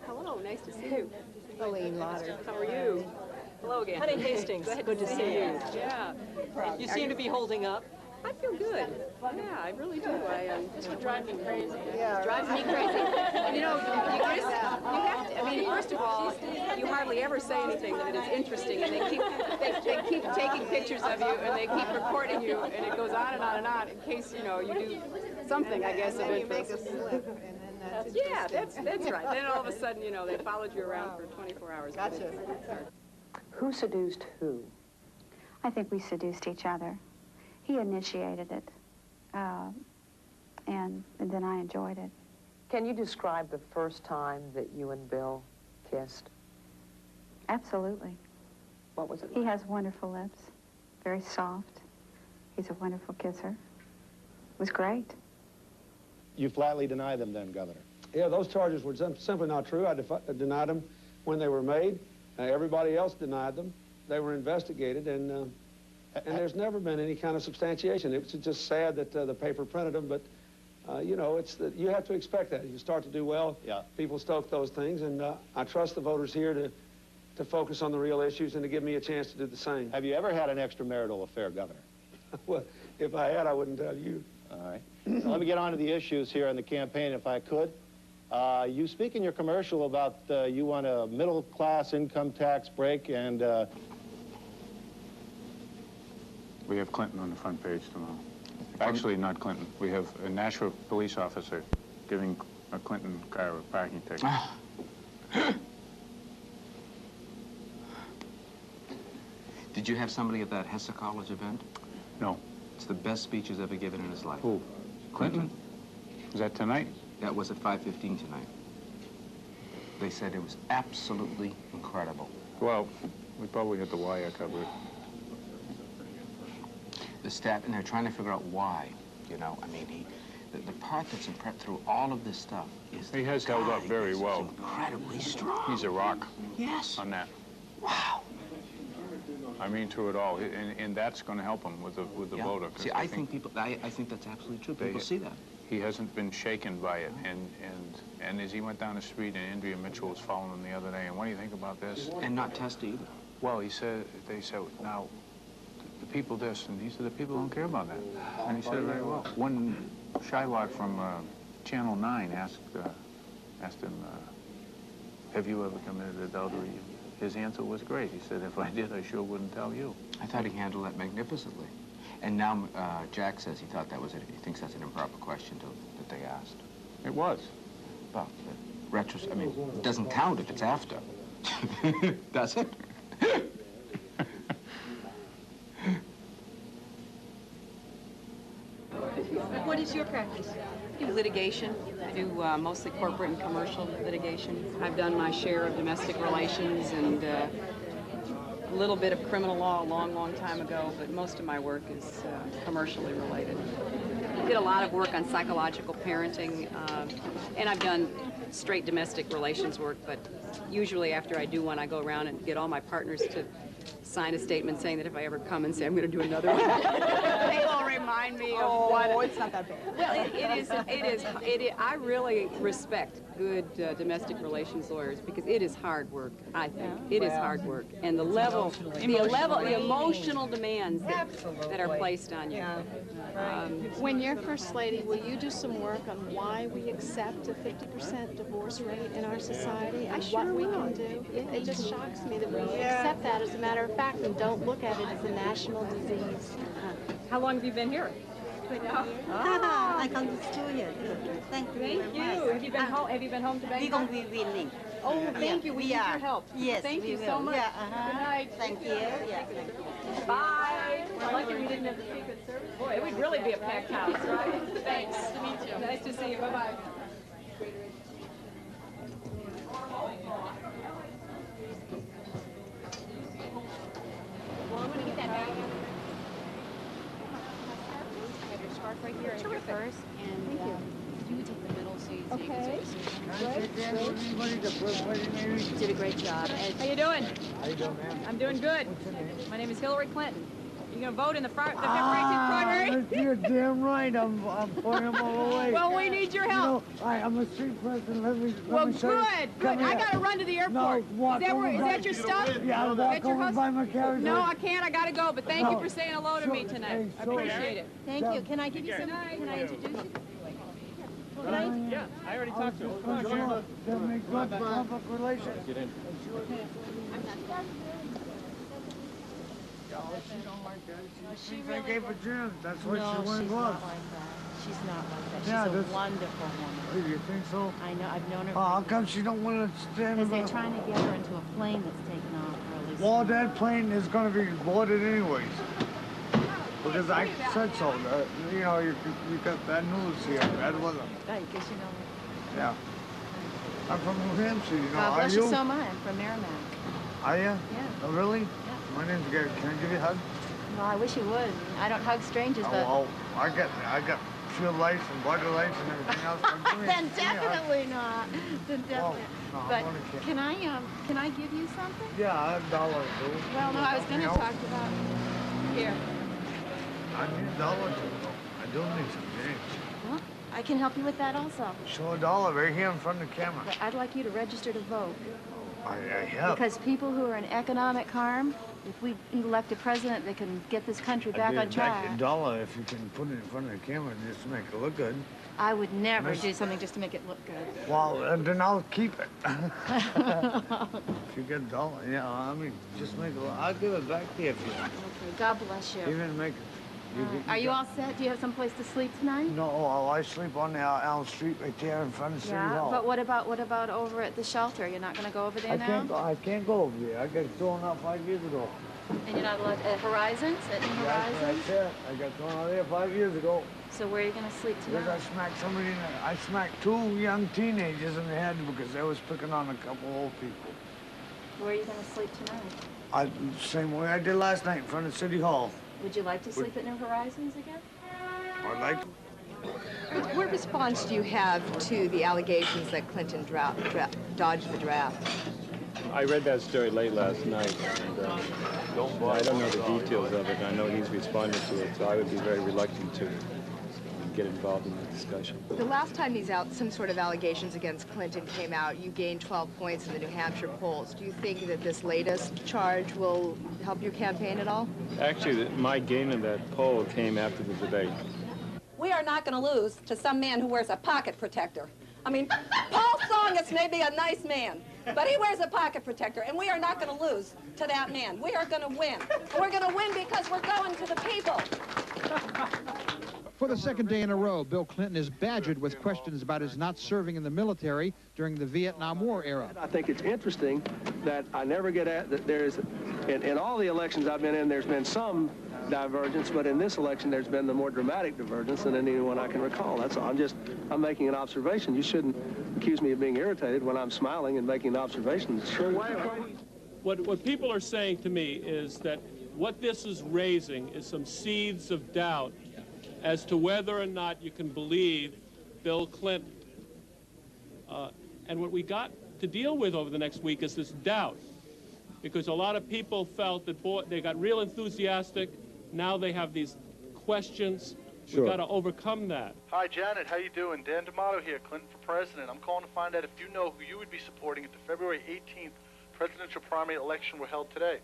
Hello, nice to see you. Colleen Lauder. How are you? Hello again. Honey Hastings, good to see you. Yeah. You seem to be holding up. I feel good. Yeah, I really do. This would drive me crazy. Yeah. Drives me crazy. You know, you have to, I mean, first of all, you hardly ever say anything that is interesting, and they keep taking pictures of you, and they keep recording you, and it goes on and on and on in case, you know, you do something, I guess, of interest. And then you make a slip, and then that's Yeah, that's right. Then all of a sudden, you know, they followed you around for 24 hours. Gotcha. Who seduced who? I think we seduced each other. He initiated it, and then I enjoyed it. Can you describe the first time that you and Bill kissed? Absolutely. What was it? He has wonderful lips, very soft. He's a wonderful kisser. It was great. You flatly deny them then, Governor? Yeah, those charges were simply not true. I denied them when they were made. Everybody else denied them. They were investigated, and there's never been any kind of substantiation. It was just sad that the paper printed them, but you know, you have to expect that. You start to do well, people stoke those things, and I trust the voters here to focus on the real issues and to give me a chance to do the same. Have you ever had an extramarital affair, Governor? Well, if I had, I wouldn't tell you. All right. So let me get on to the issues here in the campaign, if I could. You speak in your commercial about you want a middle-class income tax break, and we have Clinton on the front page tomorrow. Actually, not Clinton. We have a Nashville police officer giving a Clinton car a parking ticket. Did you have somebody at that Hesse College event? No. It's the best speech he's ever given in his life. Who? Clinton? Is that tonight? That was at 5:15 tonight. They said it was absolutely incredible. Well, we probably had the wire cover it. The staff, and they're trying to figure out why, you know. I mean, the part that's impressed through all of this stuff is he has held up very well. Incredibly strong. He's a rock. Yes. On that. Wow. I mean, through it all, and that's going to help him with the voter. See, I think that's absolutely true. People see that. He hasn't been shaken by it, and as he went down the street, and Andrea Mitchell was following him the other day, and what do you think about this? And not tested either. Well, they said, now, the people this, and he said, the people don't care about that. And he said it very well. One Shylock from Channel 9 asked him, have you ever committed adultery? His answer was great. He said, if I did, I sure wouldn't tell you. I thought he handled that magnificently. And now Jack says he thinks that's an improper question that they asked. It was. Well, I mean, it doesn't count if it's after. Does it? What is your practice? I do litigation. I do mostly corporate and commercial litigation. I've done my share of domestic relations and a little bit of criminal law a long, long time ago, but most of my work is commercially related. I did a lot of work on psychological parenting, and I've done straight domestic relations work, but usually after I do one, I go around and get all my partners to sign a statement saying that if I ever come and say I'm going to do another one, they will remind me of what. Oh, it's not that bad. Well, it is. I really respect good domestic relations lawyers because it is hard work. I think it is hard work, and the emotional demands that are placed on you. When you're First Lady, will you do some work on why we accept a 50% divorce rate in our society and what we can do? It just shocks me that we accept that as a matter of fact and don't look at it as a national disease. How long have you been here? I come to school here. Thank you. Thank you. Have you been home? Have you been home to Bangkok? We're going to be winning. Oh, thank you. We need your help. Yes, thank you will. so much. Yeah, Good night. Thank you. Yeah, thank you. Bye. We're lucky we didn't have the Secret Service. Boy, it would really be a packed house, right? Thanks. Nice to meet you. Nice to see you. Bye-bye. Well, I'm going to get that back. Have your scarf right here. Sure. First. And thank you. You take the middle so you can see You did a great job. How you doing? How you doing, ma'am? I'm doing good. My name is Hillary Clinton. You gonna vote in the primary? You're damn right. I'm putting them all away. Well, we need your help. You know, I'm a street person. Let me Good. I gotta run to the airport. No, walk is over that your stuff? Yeah, walk over by my carriage. No, I can't. I gotta go. But thank you for saying hello to me tonight. I sure. appreciate it. Thank you. Can I give you some? Can I introduce you? Yeah, I already talked to him. Come on, sure. That makes good public relations. Get in. She don't like that. She thinks I gave her germs. That's why she went gloves. She's not like that. She's a wonderful woman. Oh, you think so? I know. I've known her. Oh, how come she don't want to stand? Because they're trying to get her into a plane that's taken off early. Well, that plane is going to be boarded anyways. Because I said so. You know, you got that news here. That wasn't. I guess you know. Yeah. I'm from New Hampshire, you know. God bless Are you so much. I'm from Merrimack. Are you? Yeah. Oh, really? Yeah. My name's Gary. Can I give you a hug? Well, I wish you would. I don't hug strangers, Oh, but... well, I got field lights and butter lights and everything else. Then definitely not. Then definitely. no, I'm But only kidding. can I give you something? Yeah, $1 or two. Well, no, I was going to talk about... Here. I need $1 or two. I do need some change. Well, I can help you with that also. Show $1 right here in front of the camera. But I'd like you to register to vote. I have. Because people who are in economic harm, if we elect a president that can get this country back on track. $1 if you can put it in front of the camera just to make it look good. I would never do something just to make it look good. Well, then I'll keep it. If you get $1, yeah, I mean, just make it look. I'll give it back to you if you want. Okay, God bless you. Even make it. Are you all set? Do you have some place to sleep tonight? No, I sleep on the Elm Street right there in front of City Hall. But what about over at the shelter? You're not going to go over there now? I can't go over there. I got thrown out 5 years ago. And you're not allowed at Horizons? At New Horizons? That's it. I got thrown out there 5 years ago. So where are you going to sleep tonight? Because I smacked 2 young teenagers in the head because they was picking on a couple old people. Where are you going to sleep tonight? Same way I did last night in front of City Hall. Would you like to sleep at New Horizons again? I'd like to. What response do you have to the allegations that Clinton dodged the draft? I read that story late last night, and I don't know the details of it. I know he's responding to it, so I would be very reluctant to get involved in the discussion. The last time some sort of allegations against Clinton came out, you gained 12 points in the New Hampshire polls. Do you think that this latest charge will help your campaign at all? Actually, my gain in that poll came after the debate. We are not going to lose to some man who wears a pocket protector. I mean, Paul Tsongas may be a nice man, but he wears a pocket protector, and we are not going to lose to that man. We are going to win. And we're going to win because we're going to the people. For the second day in a row, Bill Clinton is badgered with questions about his not serving in the military during the Vietnam War era. I think it's interesting that I never get at that there's, in all the elections I've been in, there's been some divergence, but in this election there's been the more dramatic divergence than anyone I can recall. That's all. I'm making an observation. You shouldn't accuse me of being irritated when I'm smiling and making an observation. It's true. What people are saying to me is that what this is raising is some seeds of doubt as to whether or not you can believe Bill Clinton. And what we got to deal with over the next week is this doubt, because a lot of people felt that they got real enthusiastic. Now they have these questions. Sure. We've got to overcome that. Hi, Janet. How you doing? Dan D'Amato here, Clinton for president. I'm calling to find out if you know who you would be supporting if the February 18th presidential primary election were held today.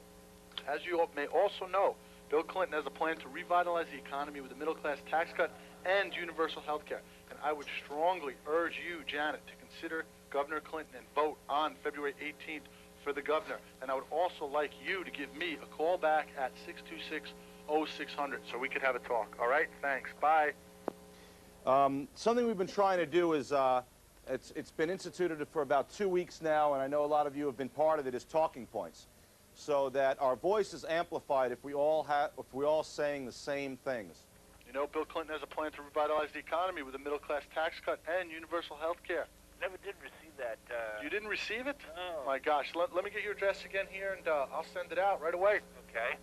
As you may also know, Bill Clinton has a plan to revitalize the economy with a middle-class tax cut and universal health care. And I would strongly urge you, Janet, to consider Governor Clinton and vote on February 18th for the governor. And I would also like you to give me a call back at 626-0600 so we could have a talk. All right? Thanks. Bye. Something we've been trying to do is, it's been instituted for about 2 weeks now, and I know a lot of you have been part of it, is talking points, so that our voice is amplified if we all saying the same things. You know, Bill Clinton has a plan to revitalize the economy with a middle-class tax cut and universal health care. Never did receive that. You didn't receive it? No. My gosh. Let me get your address again here, and I'll send it out right away. Okay.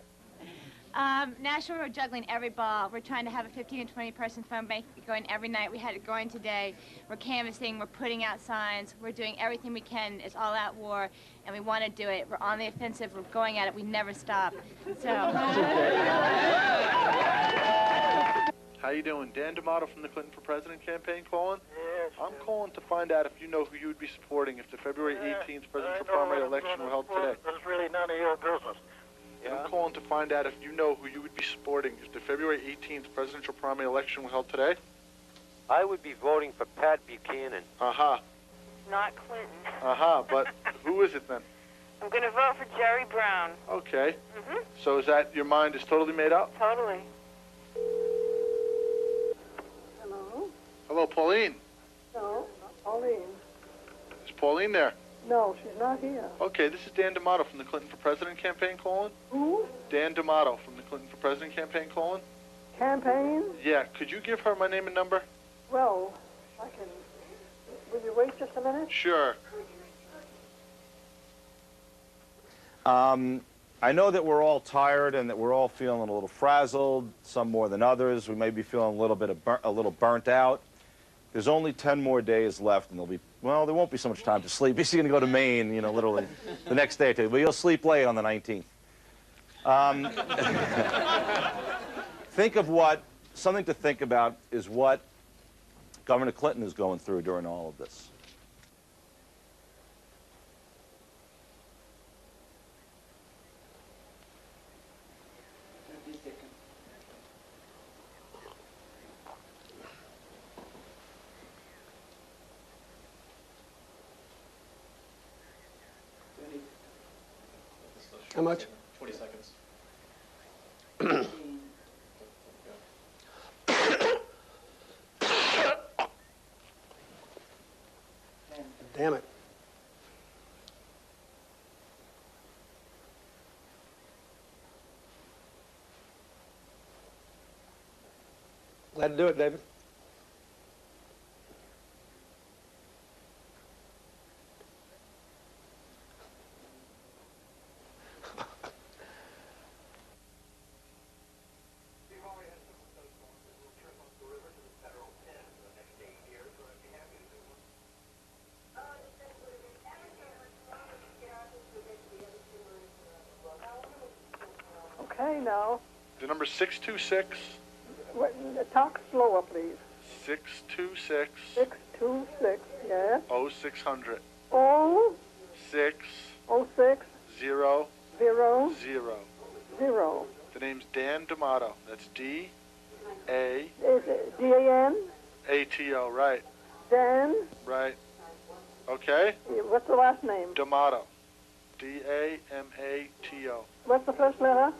National, we're juggling every ball. We're trying to have a 15 to 20 person phone bank going every night. We had it going today. We're canvassing, we're putting out signs, we're doing everything we can. It's all out war, and we want to do it. We're on the offensive, we're going at it, we never stop. So. How you doing? Dan D'Amato from the Clinton for President campaign calling? Yes. I'm calling to find out if you know who you would be supporting if the February 18th presidential primary election were held today. That's really none of your business. Yeah. I'm calling to find out if you know who you would be supporting if the February 18th presidential primary election were held today. I would be voting for Pat Buchanan. Uh-huh. Not Clinton. Uh-huh, but who is it then? I'm going to vote for Jerry Brown. Okay. Mm-hmm. So is that your mind is totally made up? Totally. Hello? Hello, Pauline. No, not Pauline. Is Pauline there? No, she's not here. Okay, this is Dan D'Amato from the Clinton for President campaign calling. Who? Dan D'Amato from the Clinton for President campaign calling. Campaign? Yeah, could you give her my name and number? Well, I can... Will you wait just a minute? Sure. I know that we're all tired and that we're all feeling a little frazzled, some more than others. We may be feeling a little burnt out. There's only 10 more days left, and well, there won't be so much time to sleep. You're going to go to Maine, you know, literally the next day or two. But you'll sleep late on the 19th. Something to think about is what Governor Clinton is going through during all of this. How much? 20 seconds. Damn it. Glad to do it, David. Okay, now. The number 626. Talk slower, please. 626. 626, yes. 0600. 06. 0. 0. 0. 0. The name's Dan D'Amato. That's D-A. Is it D-A-N? A-T-O, right. Dan? Right. Okay? What's the last name? D'Amato. D-A-M-A-T-O. What's the first letter?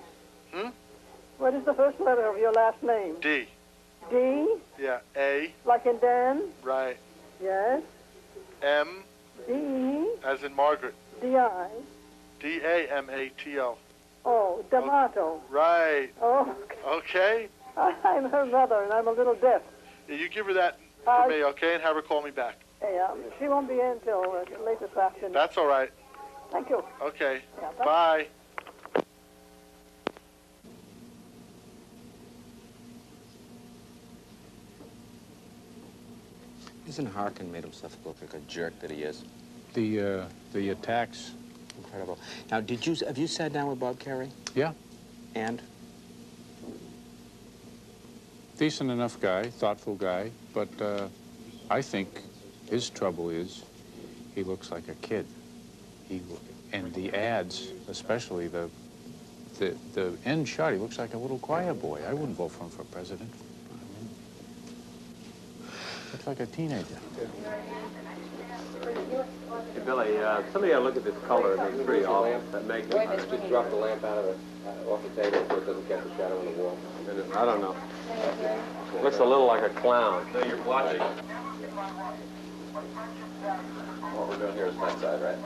What is the first letter of your last name? D. D? Yeah, A. Like in Dan? Right. Yes. M. D. As in Margaret. D-I. D-A-M-A-T-O. Oh, D'Amato. Right. Oh. Okay? I'm her mother, and I'm a little deaf. Yeah, you give her that for me, okay, and have her call me back. Yeah, she won't be in until late this afternoon. That's all right. Thank you. Okay. Yeah, bye. Isn't Harkin made himself look like a jerk that he is? The attacks. Incredible. Now, have you sat down with Bob Kerrey? Yeah. And? Decent enough guy, thoughtful guy, but I think his trouble is he looks like a kid. And the ads, especially the end shot, he looks like a little choir boy. I wouldn't vote for him for president. Looks like a teenager. Hey, Billy, somebody ought to look at this color. It makes pretty awful. That makes it. Just drop the lamp off the table so it doesn't catch the shadow on the wall. I don't know. It looks a little like a clown. No, you're watching. What we're doing here is that side, right?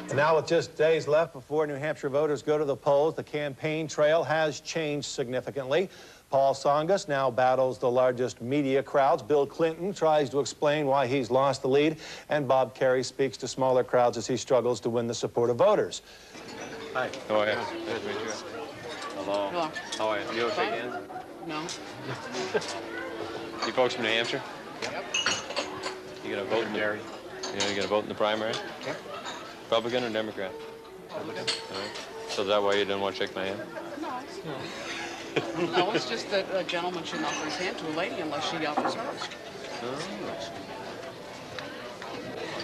And now, with just days left before New Hampshire voters go to the polls, the campaign trail has changed significantly. Paul Tsongas now battles the largest media crowds. Bill Clinton tries to explain why he's lost the lead. And Bob Kerrey speaks to smaller crowds as he struggles to win the support of voters. Hi. How are you? Nice to meet you. Hello. Hello. How are you? You okay, hands? No. You folks from New Hampshire? Yep. You gonna vote in Jerry? You gonna vote in the primary? Yep. Republican or Democrat? Republican. All right. So is that why you didn't want to shake my hand? No. No, it's just that a gentleman shouldn't offer his hand to a lady unless she offers hers.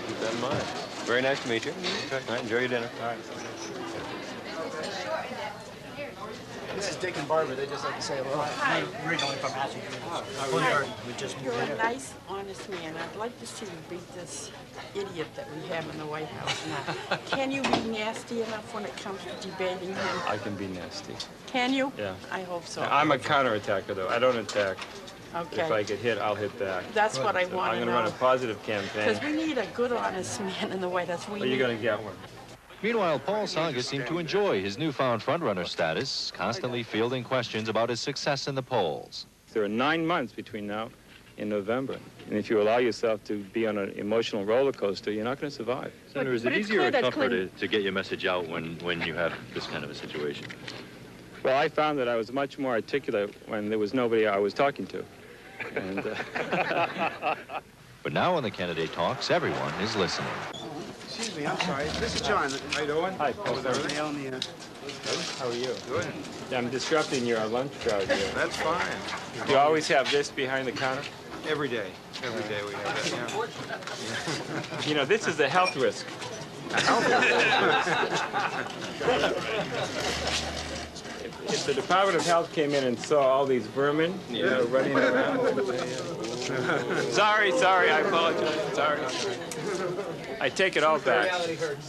Keep that in mind. Very nice to meet you. Okay. All right, enjoy your dinner. All right. This is Dick and Barbara. They just like to say hello. Hi. I'm originally from Massachusetts. We just You're moved a here. nice, honest man. I'd like to see you beat this idiot that we have in the White House now. Can you be nasty enough when it comes to debating him? I can be nasty. Can you? Yeah. I hope so. I'm a counterattacker, though. I don't attack. Okay. If I get hit, I'll hit back. That's what I want to I'm know. going to run a positive campaign. Because we need a good, honest man in the White House. Well, you're going to get one. Meanwhile, Paul Tsongas seemed to enjoy his newfound frontrunner status, constantly fielding questions about his success in the polls. There are 9 months between now in November. And if you allow yourself to be on an emotional roller coaster, you're not going to survive. Senator, is it easier or tougher to get your message out when you have this kind of a situation? Well, I found that I was much more articulate when there was nobody I was talking to. And, But now when the candidate talks, everyone is listening. Excuse me, I'm sorry. This is John. How you doing? Hi, Paul. Everything? How are you? Good. Yeah, I'm disrupting your lunch crowd here. That's fine. Do you always have this behind the counter? Every day. Every day we have that, yeah. You know, this is a health risk. A health If the Department of Health came in and saw all these vermin, you know, running around. Sorry, I apologize. Sorry. I take it all back.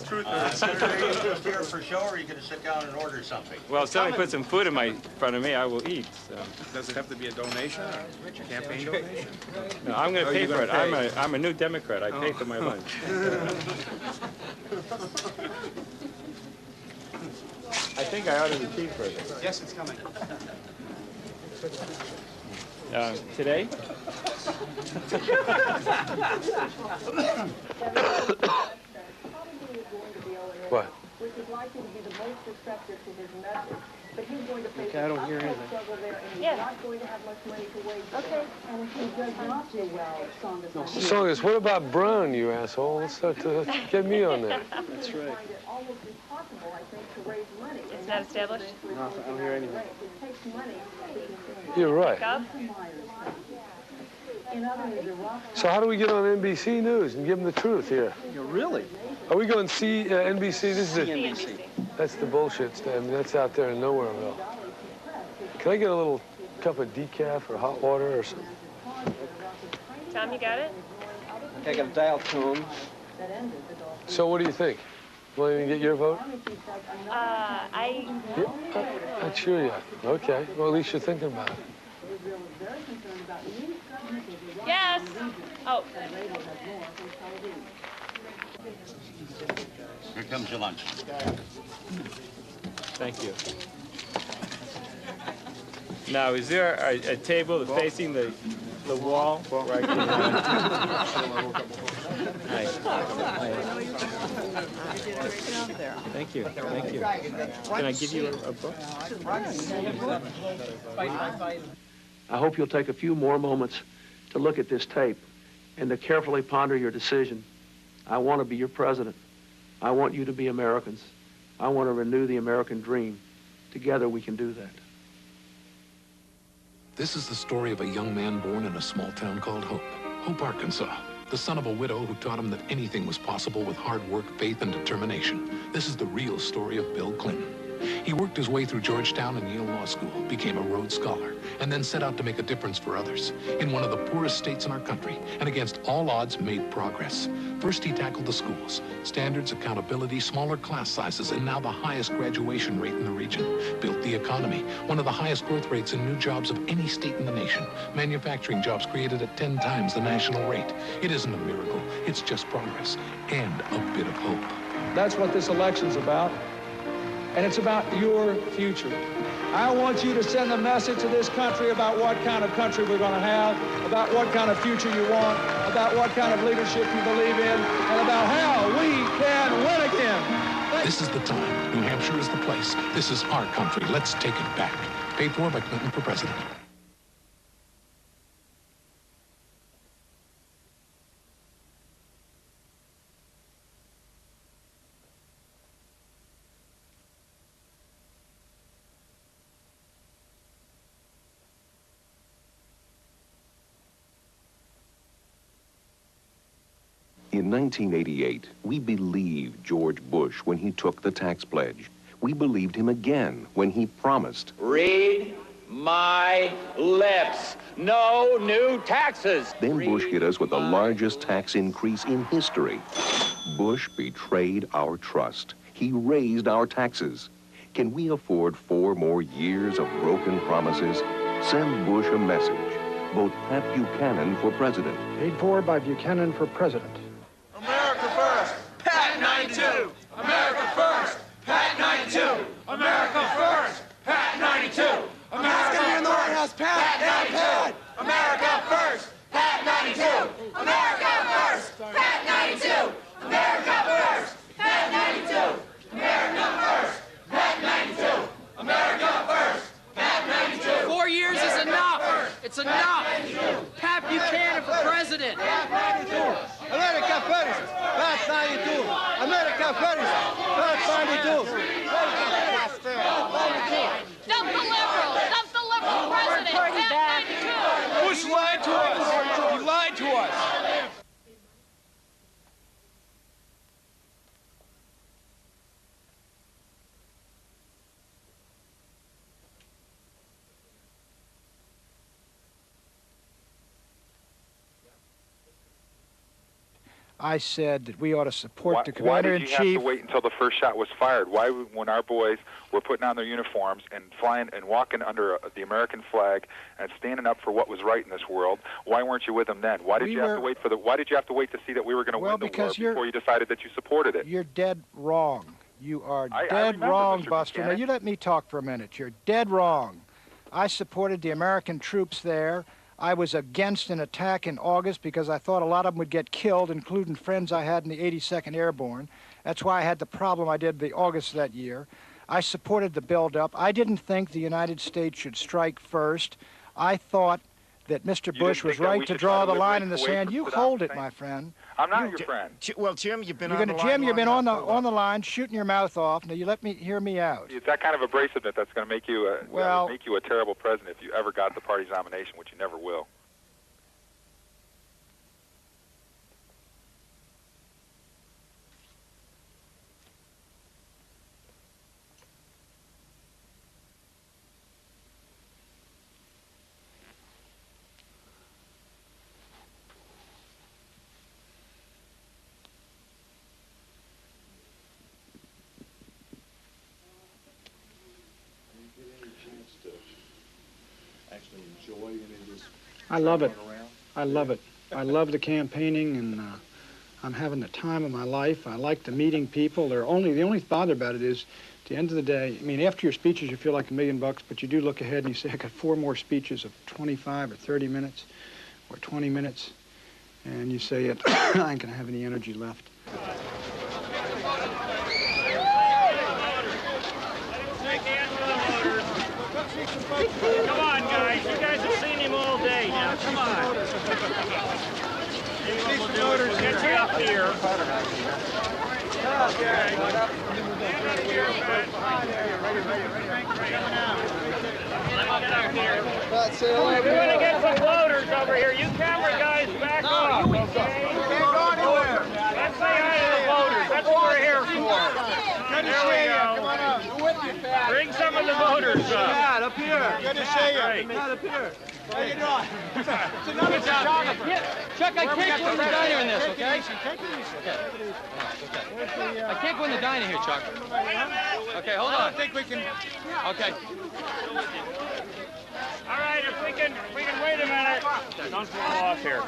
Truth is, are you just here for show, or are you going to sit down and order something? Well, if somebody puts some food in front of me, I will eat. So. Does it have to be a donation or a campaign donation? No, I'm going to pay for it. I'm a new Democrat. I pay for my lunch. I think I ordered a cheeseburger. Yes, it's coming. Today? What? Which is likely to be the most receptive to his message. But he's going to face Okay, I don't hear anything. struggle there, and he's not going to have much money to wage. Okay. And if he does not do well, Songus. Songus, what about Brown, you asshole? Let's get me on that. That's right. Almost impossible, I think, to raise money. It's not established? No, I don't hear anything. It takes money. You're right. So how do we get on NBC News and give them the truth here? Really? Are we going to see NBC? This is CNBC. That's the bullshit stand. That's out there in Nowhereville. Can I get a little cup of decaf or hot water or something? Tom, you got it? Okay, I got a dial tone. So what do you think? Want to get your vote? Not sure yet. Okay. Well, at least you're thinking about it. Yes. Oh. Here comes your lunch. Thank you. Now, is there a table facing the wall where I can... Thank you. Thank you. Can I give you a book? I hope you'll take a few more moments to look at this tape and to carefully ponder your decision. I want to be your president. I want you to be Americans. I want to renew the American dream. Together we can do that. This is the story of a young man born in a small town called Hope, Arkansas. The son of a widow who taught him that anything was possible with hard work, faith, and determination. This is the real story of Bill Clinton. He worked his way through Georgetown and Yale Law School, became a Rhodes Scholar, and then set out to make a difference for others. In one of the poorest states in our country, and against all odds, made progress. First, he tackled the schools. Standards, accountability, smaller class sizes, and now the highest graduation rate in the region. Built the economy, one of the highest growth rates in new jobs of any state in the nation. Manufacturing jobs created at 10 times the national rate. It isn't a miracle, it's just progress, and a bit of hope. That's what this election's about. And it's about your future. I want you to send a message to this country about what kind of country we're going to have, about what kind of future you want, about what kind of leadership you believe in, and about how we can win again. This is the time. New Hampshire is the place. This is our country. Let's take it back. Paid for by Clinton for president. In 1988, we believed George Bush when he took the tax pledge. We believed him again when he promised. Read my lips. No new taxes. Then Bush hit us with the largest tax increase in history. Bush betrayed our trust. He raised our taxes. Can we afford 4 more years of broken promises? Send Bush a message. Vote Pat Buchanan for president. Paid for by Buchanan for president. America first, Pat 92. America first, Pat 92. America first, Pat 92. America first, in the White House, Pat 92. America first, Pat Rafferty! Dump the liberal! Dump the liberal president! Bush lied to us! He lied to us! I said that we ought to support the commander-in-chief. Why did you have to wait until the first shot was fired? Why, when our boys were putting on their uniforms and flying and walking under the American flag and standing up for what was right in this world, why weren't you with them then? Why did you have to wait for the? Why did you have to wait to see that we were going to win the war before you decided that you supported it? You're dead wrong. You are dead wrong, Buster. Now, you let me talk for a minute. You're dead wrong. I supported the American troops there. I was against an attack in August because I thought a lot of them would get killed, including friends I had in the 82nd Airborne. That's why I had the problem I did the August that year. I supported the buildup. I didn't think the United States should strike first. I thought that Mr. Bush was right to draw the line in the sand. You hold it, my friend. I'm not your friend. Well, Jim, you've been on the line. Jim, you've been on the line, shooting your mouth off. Now, hear me out. It's that kind of abrasiveness that's going to make you a terrible president if you ever got the party's nomination, which you never will. I love it. I love it. I love the campaigning, and I'm having the time of my life. I like the meeting people. The only bother about it is, at the end of the day, I mean, after your speeches, you feel like $1 million, but you do look ahead and you say, I got 4 more speeches of 25 or 30 minutes or 20 minutes, and you say, I ain't gonna have any energy left. Come on, guys. You guys have seen him all day now. Come on. We'll get you up here. Okay. We want to get some voters over here. You camera guys back off, okay? Can't go anywhere. Let's say hi to the voters. That's what we're here for. Good to see you. Come on up. Bring some of the voters up. Pat, up here. Good to see you. Pat, up here. How you doing? It's another photographer. Chuck, I can't go in the diner in this, okay? Take it easy. I can't go in the diner here, Chuck. Okay, hold on. I don't think we can. Okay. All right, if we can wait a minute. Don't fall off here.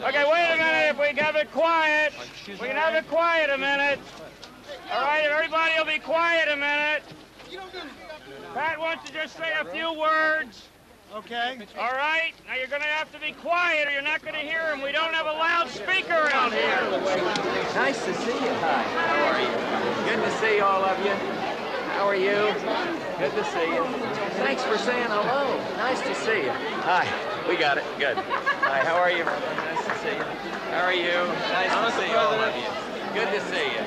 Okay, wait a minute. If we can have it quiet. We can have it quiet a minute. All right, everybody will be quiet a minute. Pat wants to just say a few words. Okay. All right. Now you're going to have to be quiet or you're not going to hear him. We don't have a loudspeaker around here. Nice to see you. Hi. How are you? Good to see all of you. How are you? Good to see you. Thanks for saying hello. Nice to see you. Hi. We got it. Good. Hi. How are you? Nice to see you. How are you? Nice to see all of you. Good to see you.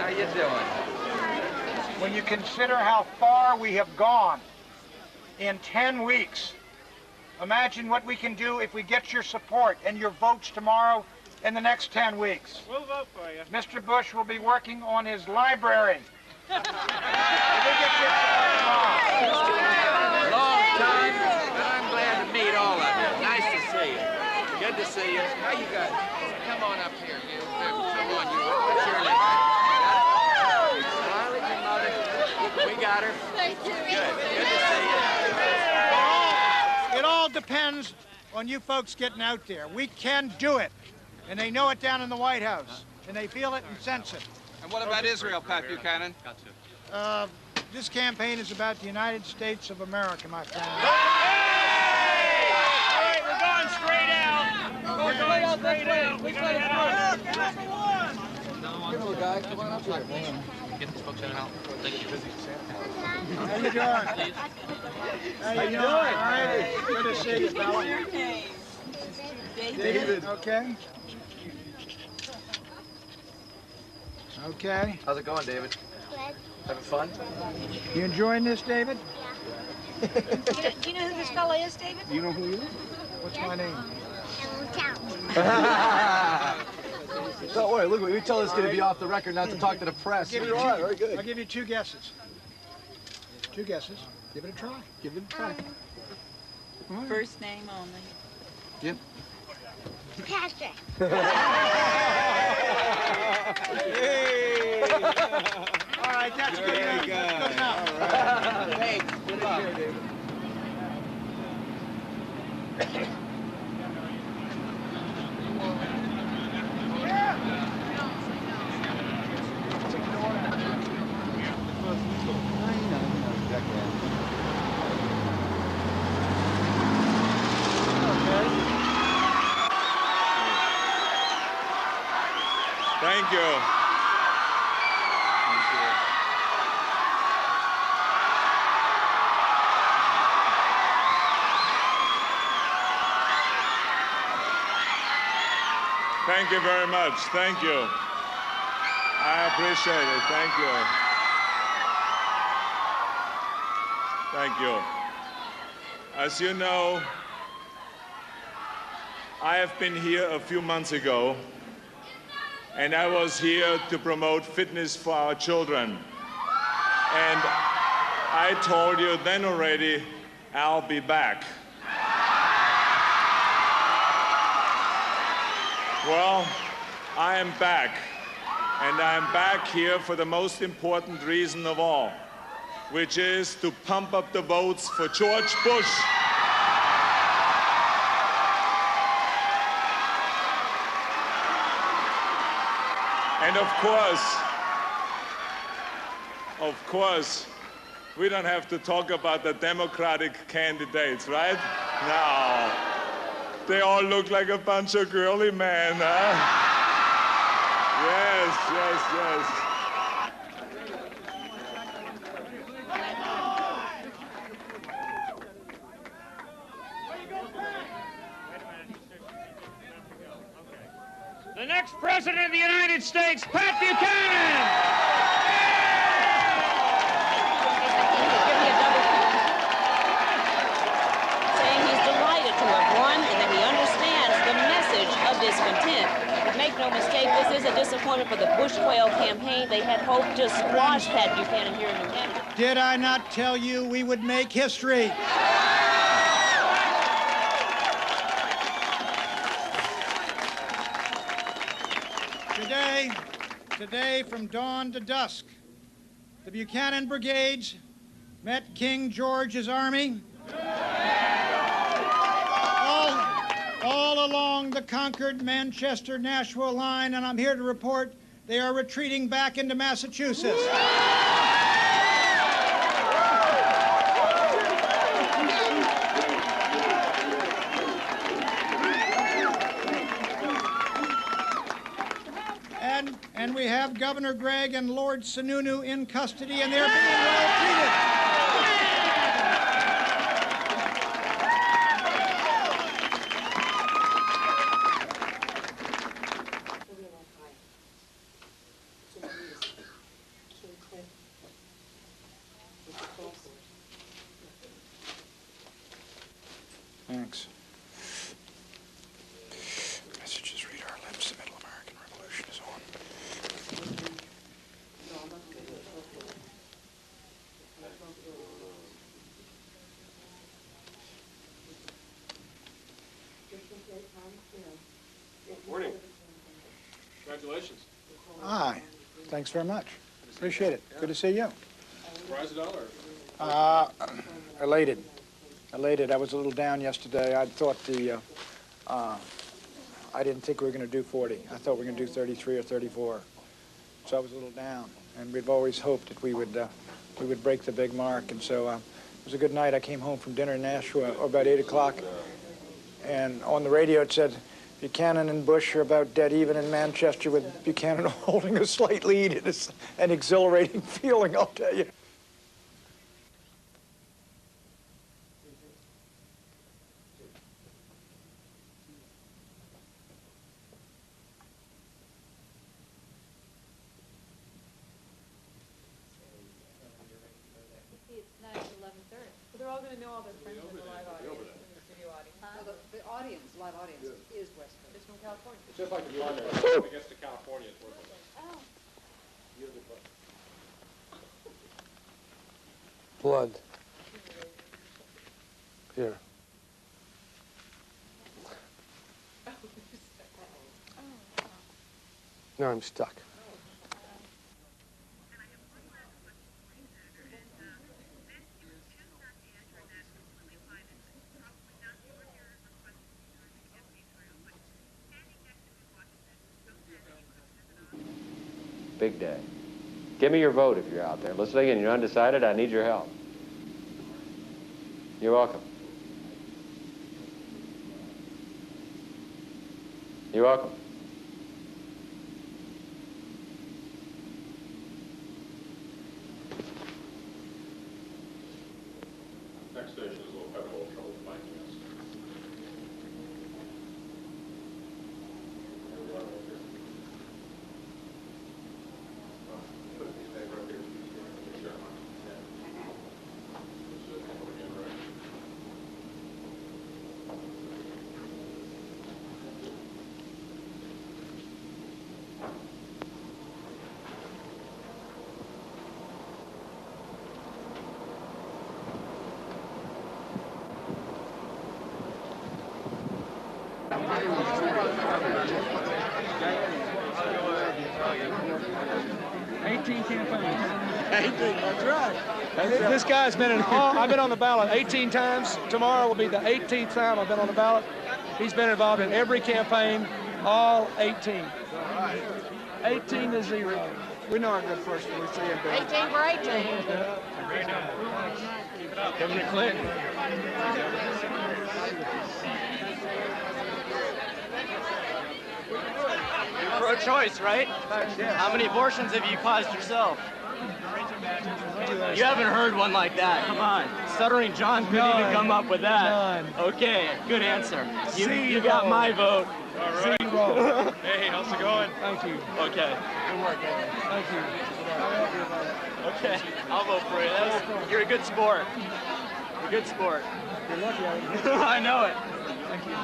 How you doing? When you consider how far we have gone in 10 weeks, imagine what we can do if we get your support and your votes tomorrow in the next 10 weeks. We'll vote for you. Mr. Bush will be working on his library. Long time, but I'm glad to meet all of you. Nice to see you. Good to see you. How you guys? Come on up here, you. Come on, you. What's your name? Smiley, your mother. We got her. Thank you. Good. Good to see you. It all depends on you folks getting out there. We can do it. And they know it down in the White House. And they feel it and sense it. And what about Israel, Pat Buchanan? This campaign is about the United States of America, my friend. Hey! All right, we're going straight out. We're going straight out. We got to head out. Give him a guy. Come on up here. Get these folks in and out. Thank you. How you doing? How you doing? All right. Good to see you, fella. David. Okay. Okay. How's it going, David? Good. Having fun? You enjoying this, David? Do you know who this fella is, David? Do you know who he is? What's my name? Don't worry, look, we tell this kid to be off the record, not to talk to the press. Very good. I'll give you 2 guesses. 2 guesses. Give it a try. Give it a try. First name only. Jim? Patrick. Hey! All right, that's good enough. Good enough. All right. Thanks. Good luck. David. Thank you. Thank you very much. Thank you. I appreciate it. Thank you. Thank you. As you know, I have been here a few months ago, and I was here to promote fitness for our children. And I told you then already, I'll be back. Well, I am back, and I'm back here for the most important reason of all, which is to pump up the votes for George Bush. And of course, we don't have to talk about the Democratic candidates, right? No. They all look like a bunch of girly men, huh? Yes, yes, yes. The next president of the United States, Pat Buchanan! Discontent. But make no mistake, this is a disappointment for the Bush 12 campaign. They had hoped to squash Pat Buchanan here in New Hampshire. Did I not tell you we would make history? Today from dawn to dusk, the Buchanan Brigades met King George's army all along the conquered Manchester-Nashua line, and I'm here to report they are retreating back into Massachusetts. And we have Governor Gregg and Lord Sununu in custody, and they're being well treated. Thanks. Messages read our lips. The Middle American Revolution is on. Morning. Congratulations. Hi. Thanks very much. Appreciate it. Good to see you. Surprised at all, or? Elated. Elated. I was a little down yesterday. I thought I didn't think we were going to do 40. I thought we were going to do 33 or 34. So I was a little down. And we've always hoped that we would break the big mark. And so it was a good night. I came home from dinner in Nashua about 8 o'clock. And on the radio it said, Buchanan and Bush are about dead even in Manchester, with Buchanan holding a slight lead. It is an exhilarating feeling, I'll tell you. they're friends with the live audience, with the studio audience. The audience, live audience, is Western. It's from California. It's just like the primary. If it gets to California, it's worth it. Oh. Blood. Here. No, I'm stuck. Big day. Give me your vote if you're out there. Listen again, you're undecided, I need your help. You're welcome. You're welcome. Next station is a little having a little trouble finding us. That's right. This guy's been in all, I've been on the ballot 18 times. Tomorrow will be the 18th time I've been on the ballot. He's been involved in every campaign, all 18. 18-0. We know our good first we see him. 18 for 18. Coming to Clinton. You're pro-choice, right? How many abortions have you caused yourself? You haven't heard one like that. Come on. Stuttering John couldn't even come up with that. None. Okay, good answer. You got my vote. All right. Hey, how's it going? Thank you. Okay. Good work, man. Thank you. Okay, I'll vote for you. You're a good sport. You're a good sport. You're lucky. I know it. Thank you.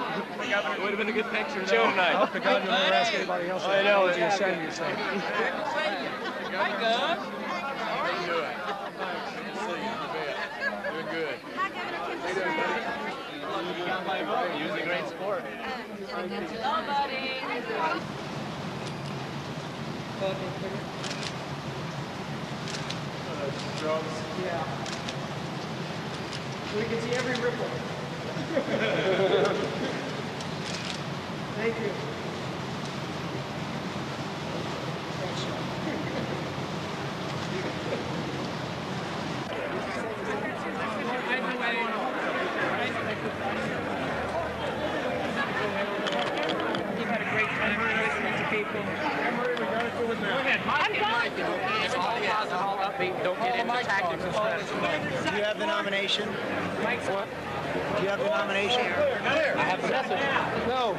It would have been a good picture show tonight. I hope to God you'll never ask anybody else. I know. You're ashamed of yourself. Hi, Doug. How are you doing? Doing good. You got my vote. He was a great sport. Hello, buddy. Yeah. We can see every ripple. Thank you. You've had a great time listening to people. Go ahead, Mike. All upbeat. Don't get into tactics and stuff. Do you have the nomination? Mike's what? Do you have the nomination? I have the message. No.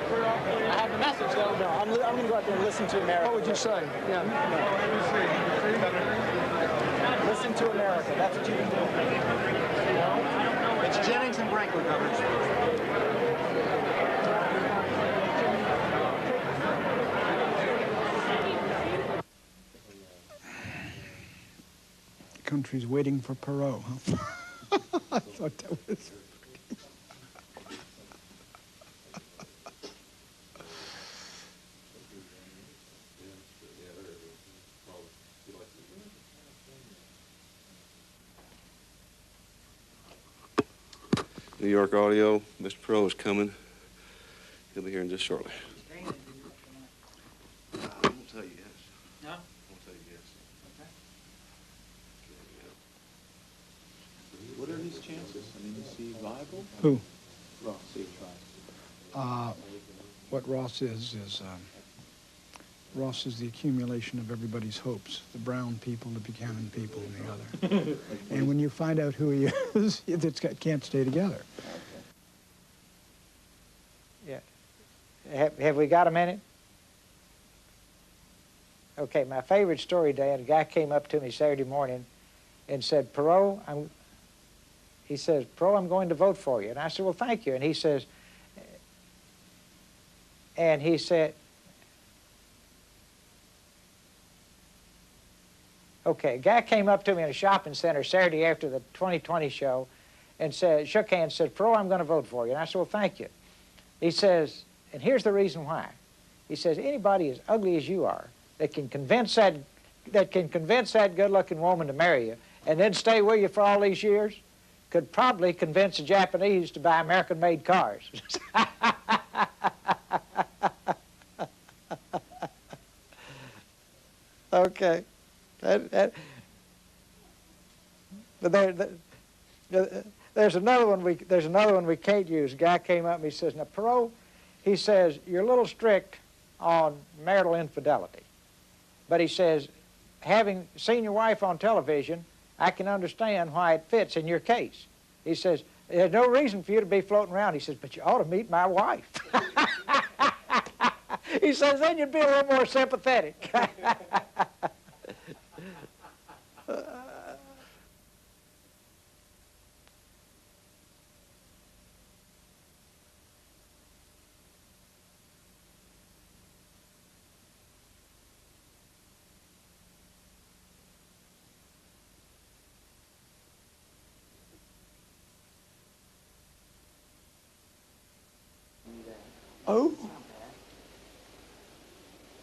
I have the message, though. No, I'm going to go out there and listen to America. What would you say? Yeah. Listen to America. That's what you can do. It's Jennings and Franklin, Governor. Country's waiting for Perot, huh? I thought that was... New York Audio, Mr. Perot is coming. He'll be here in just shortly. I won't tell you yes. No? I won't tell you yes. Okay. What are his chances? I mean, is he viable? Who? Ross, see, try. What Ross is Ross is the accumulation of everybody's hopes, the Brown people, the Buchanan people, and the other. And when you find out who he is, can't stay together. Yeah. Have we got a minute? Okay, my favorite story, Dan, a guy came up to me Saturday morning and said, Perot, He says, Pro, I'm going to vote for you. And I said, well, thank you. And he said, okay, a guy came up to me in a shopping center Saturday after the 2020 show and said, shook hands and said, Pro, I'm going to vote for you. And I said, well, thank you. He says, and here's the reason why. He says, anybody as ugly as you are that can convince that good-looking woman to marry you and then stay with you for all these years could probably convince the Japanese to buy American-made cars. Okay. But there's another one we can't use. A guy came up and he says, now, Perot, he says, you're a little strict on marital infidelity. But he says, having seen your wife on television, I can understand why it fits in your case. He says, there's no reason for you to be floating around. He says, but you ought to meet my wife. He says, then you'd be a little more sympathetic. Oh. All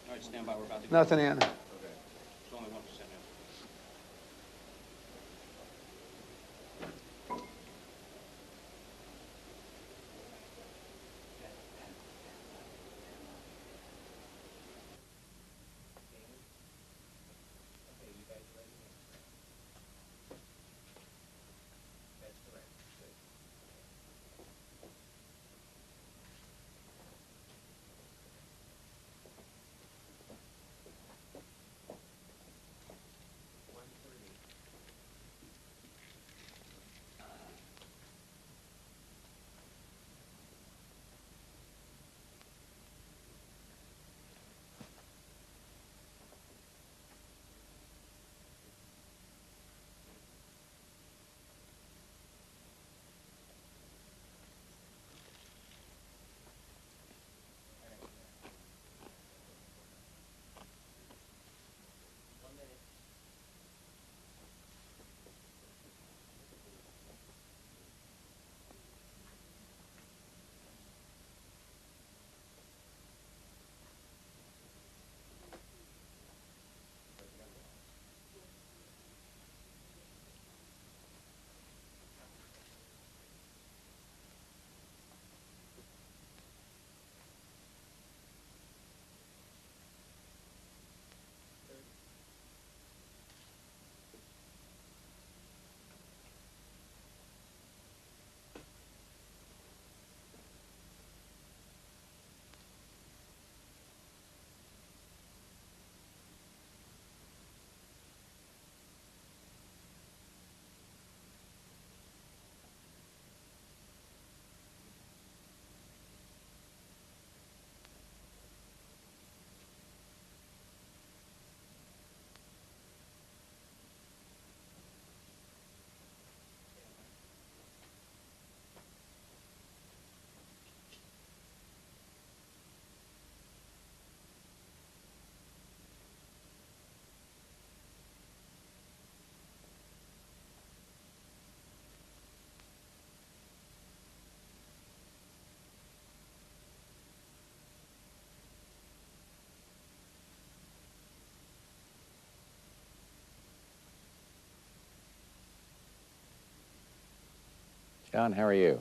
right, stand by. We're about to go. Nothing in. Okay. It's only 1% now. John, how are you?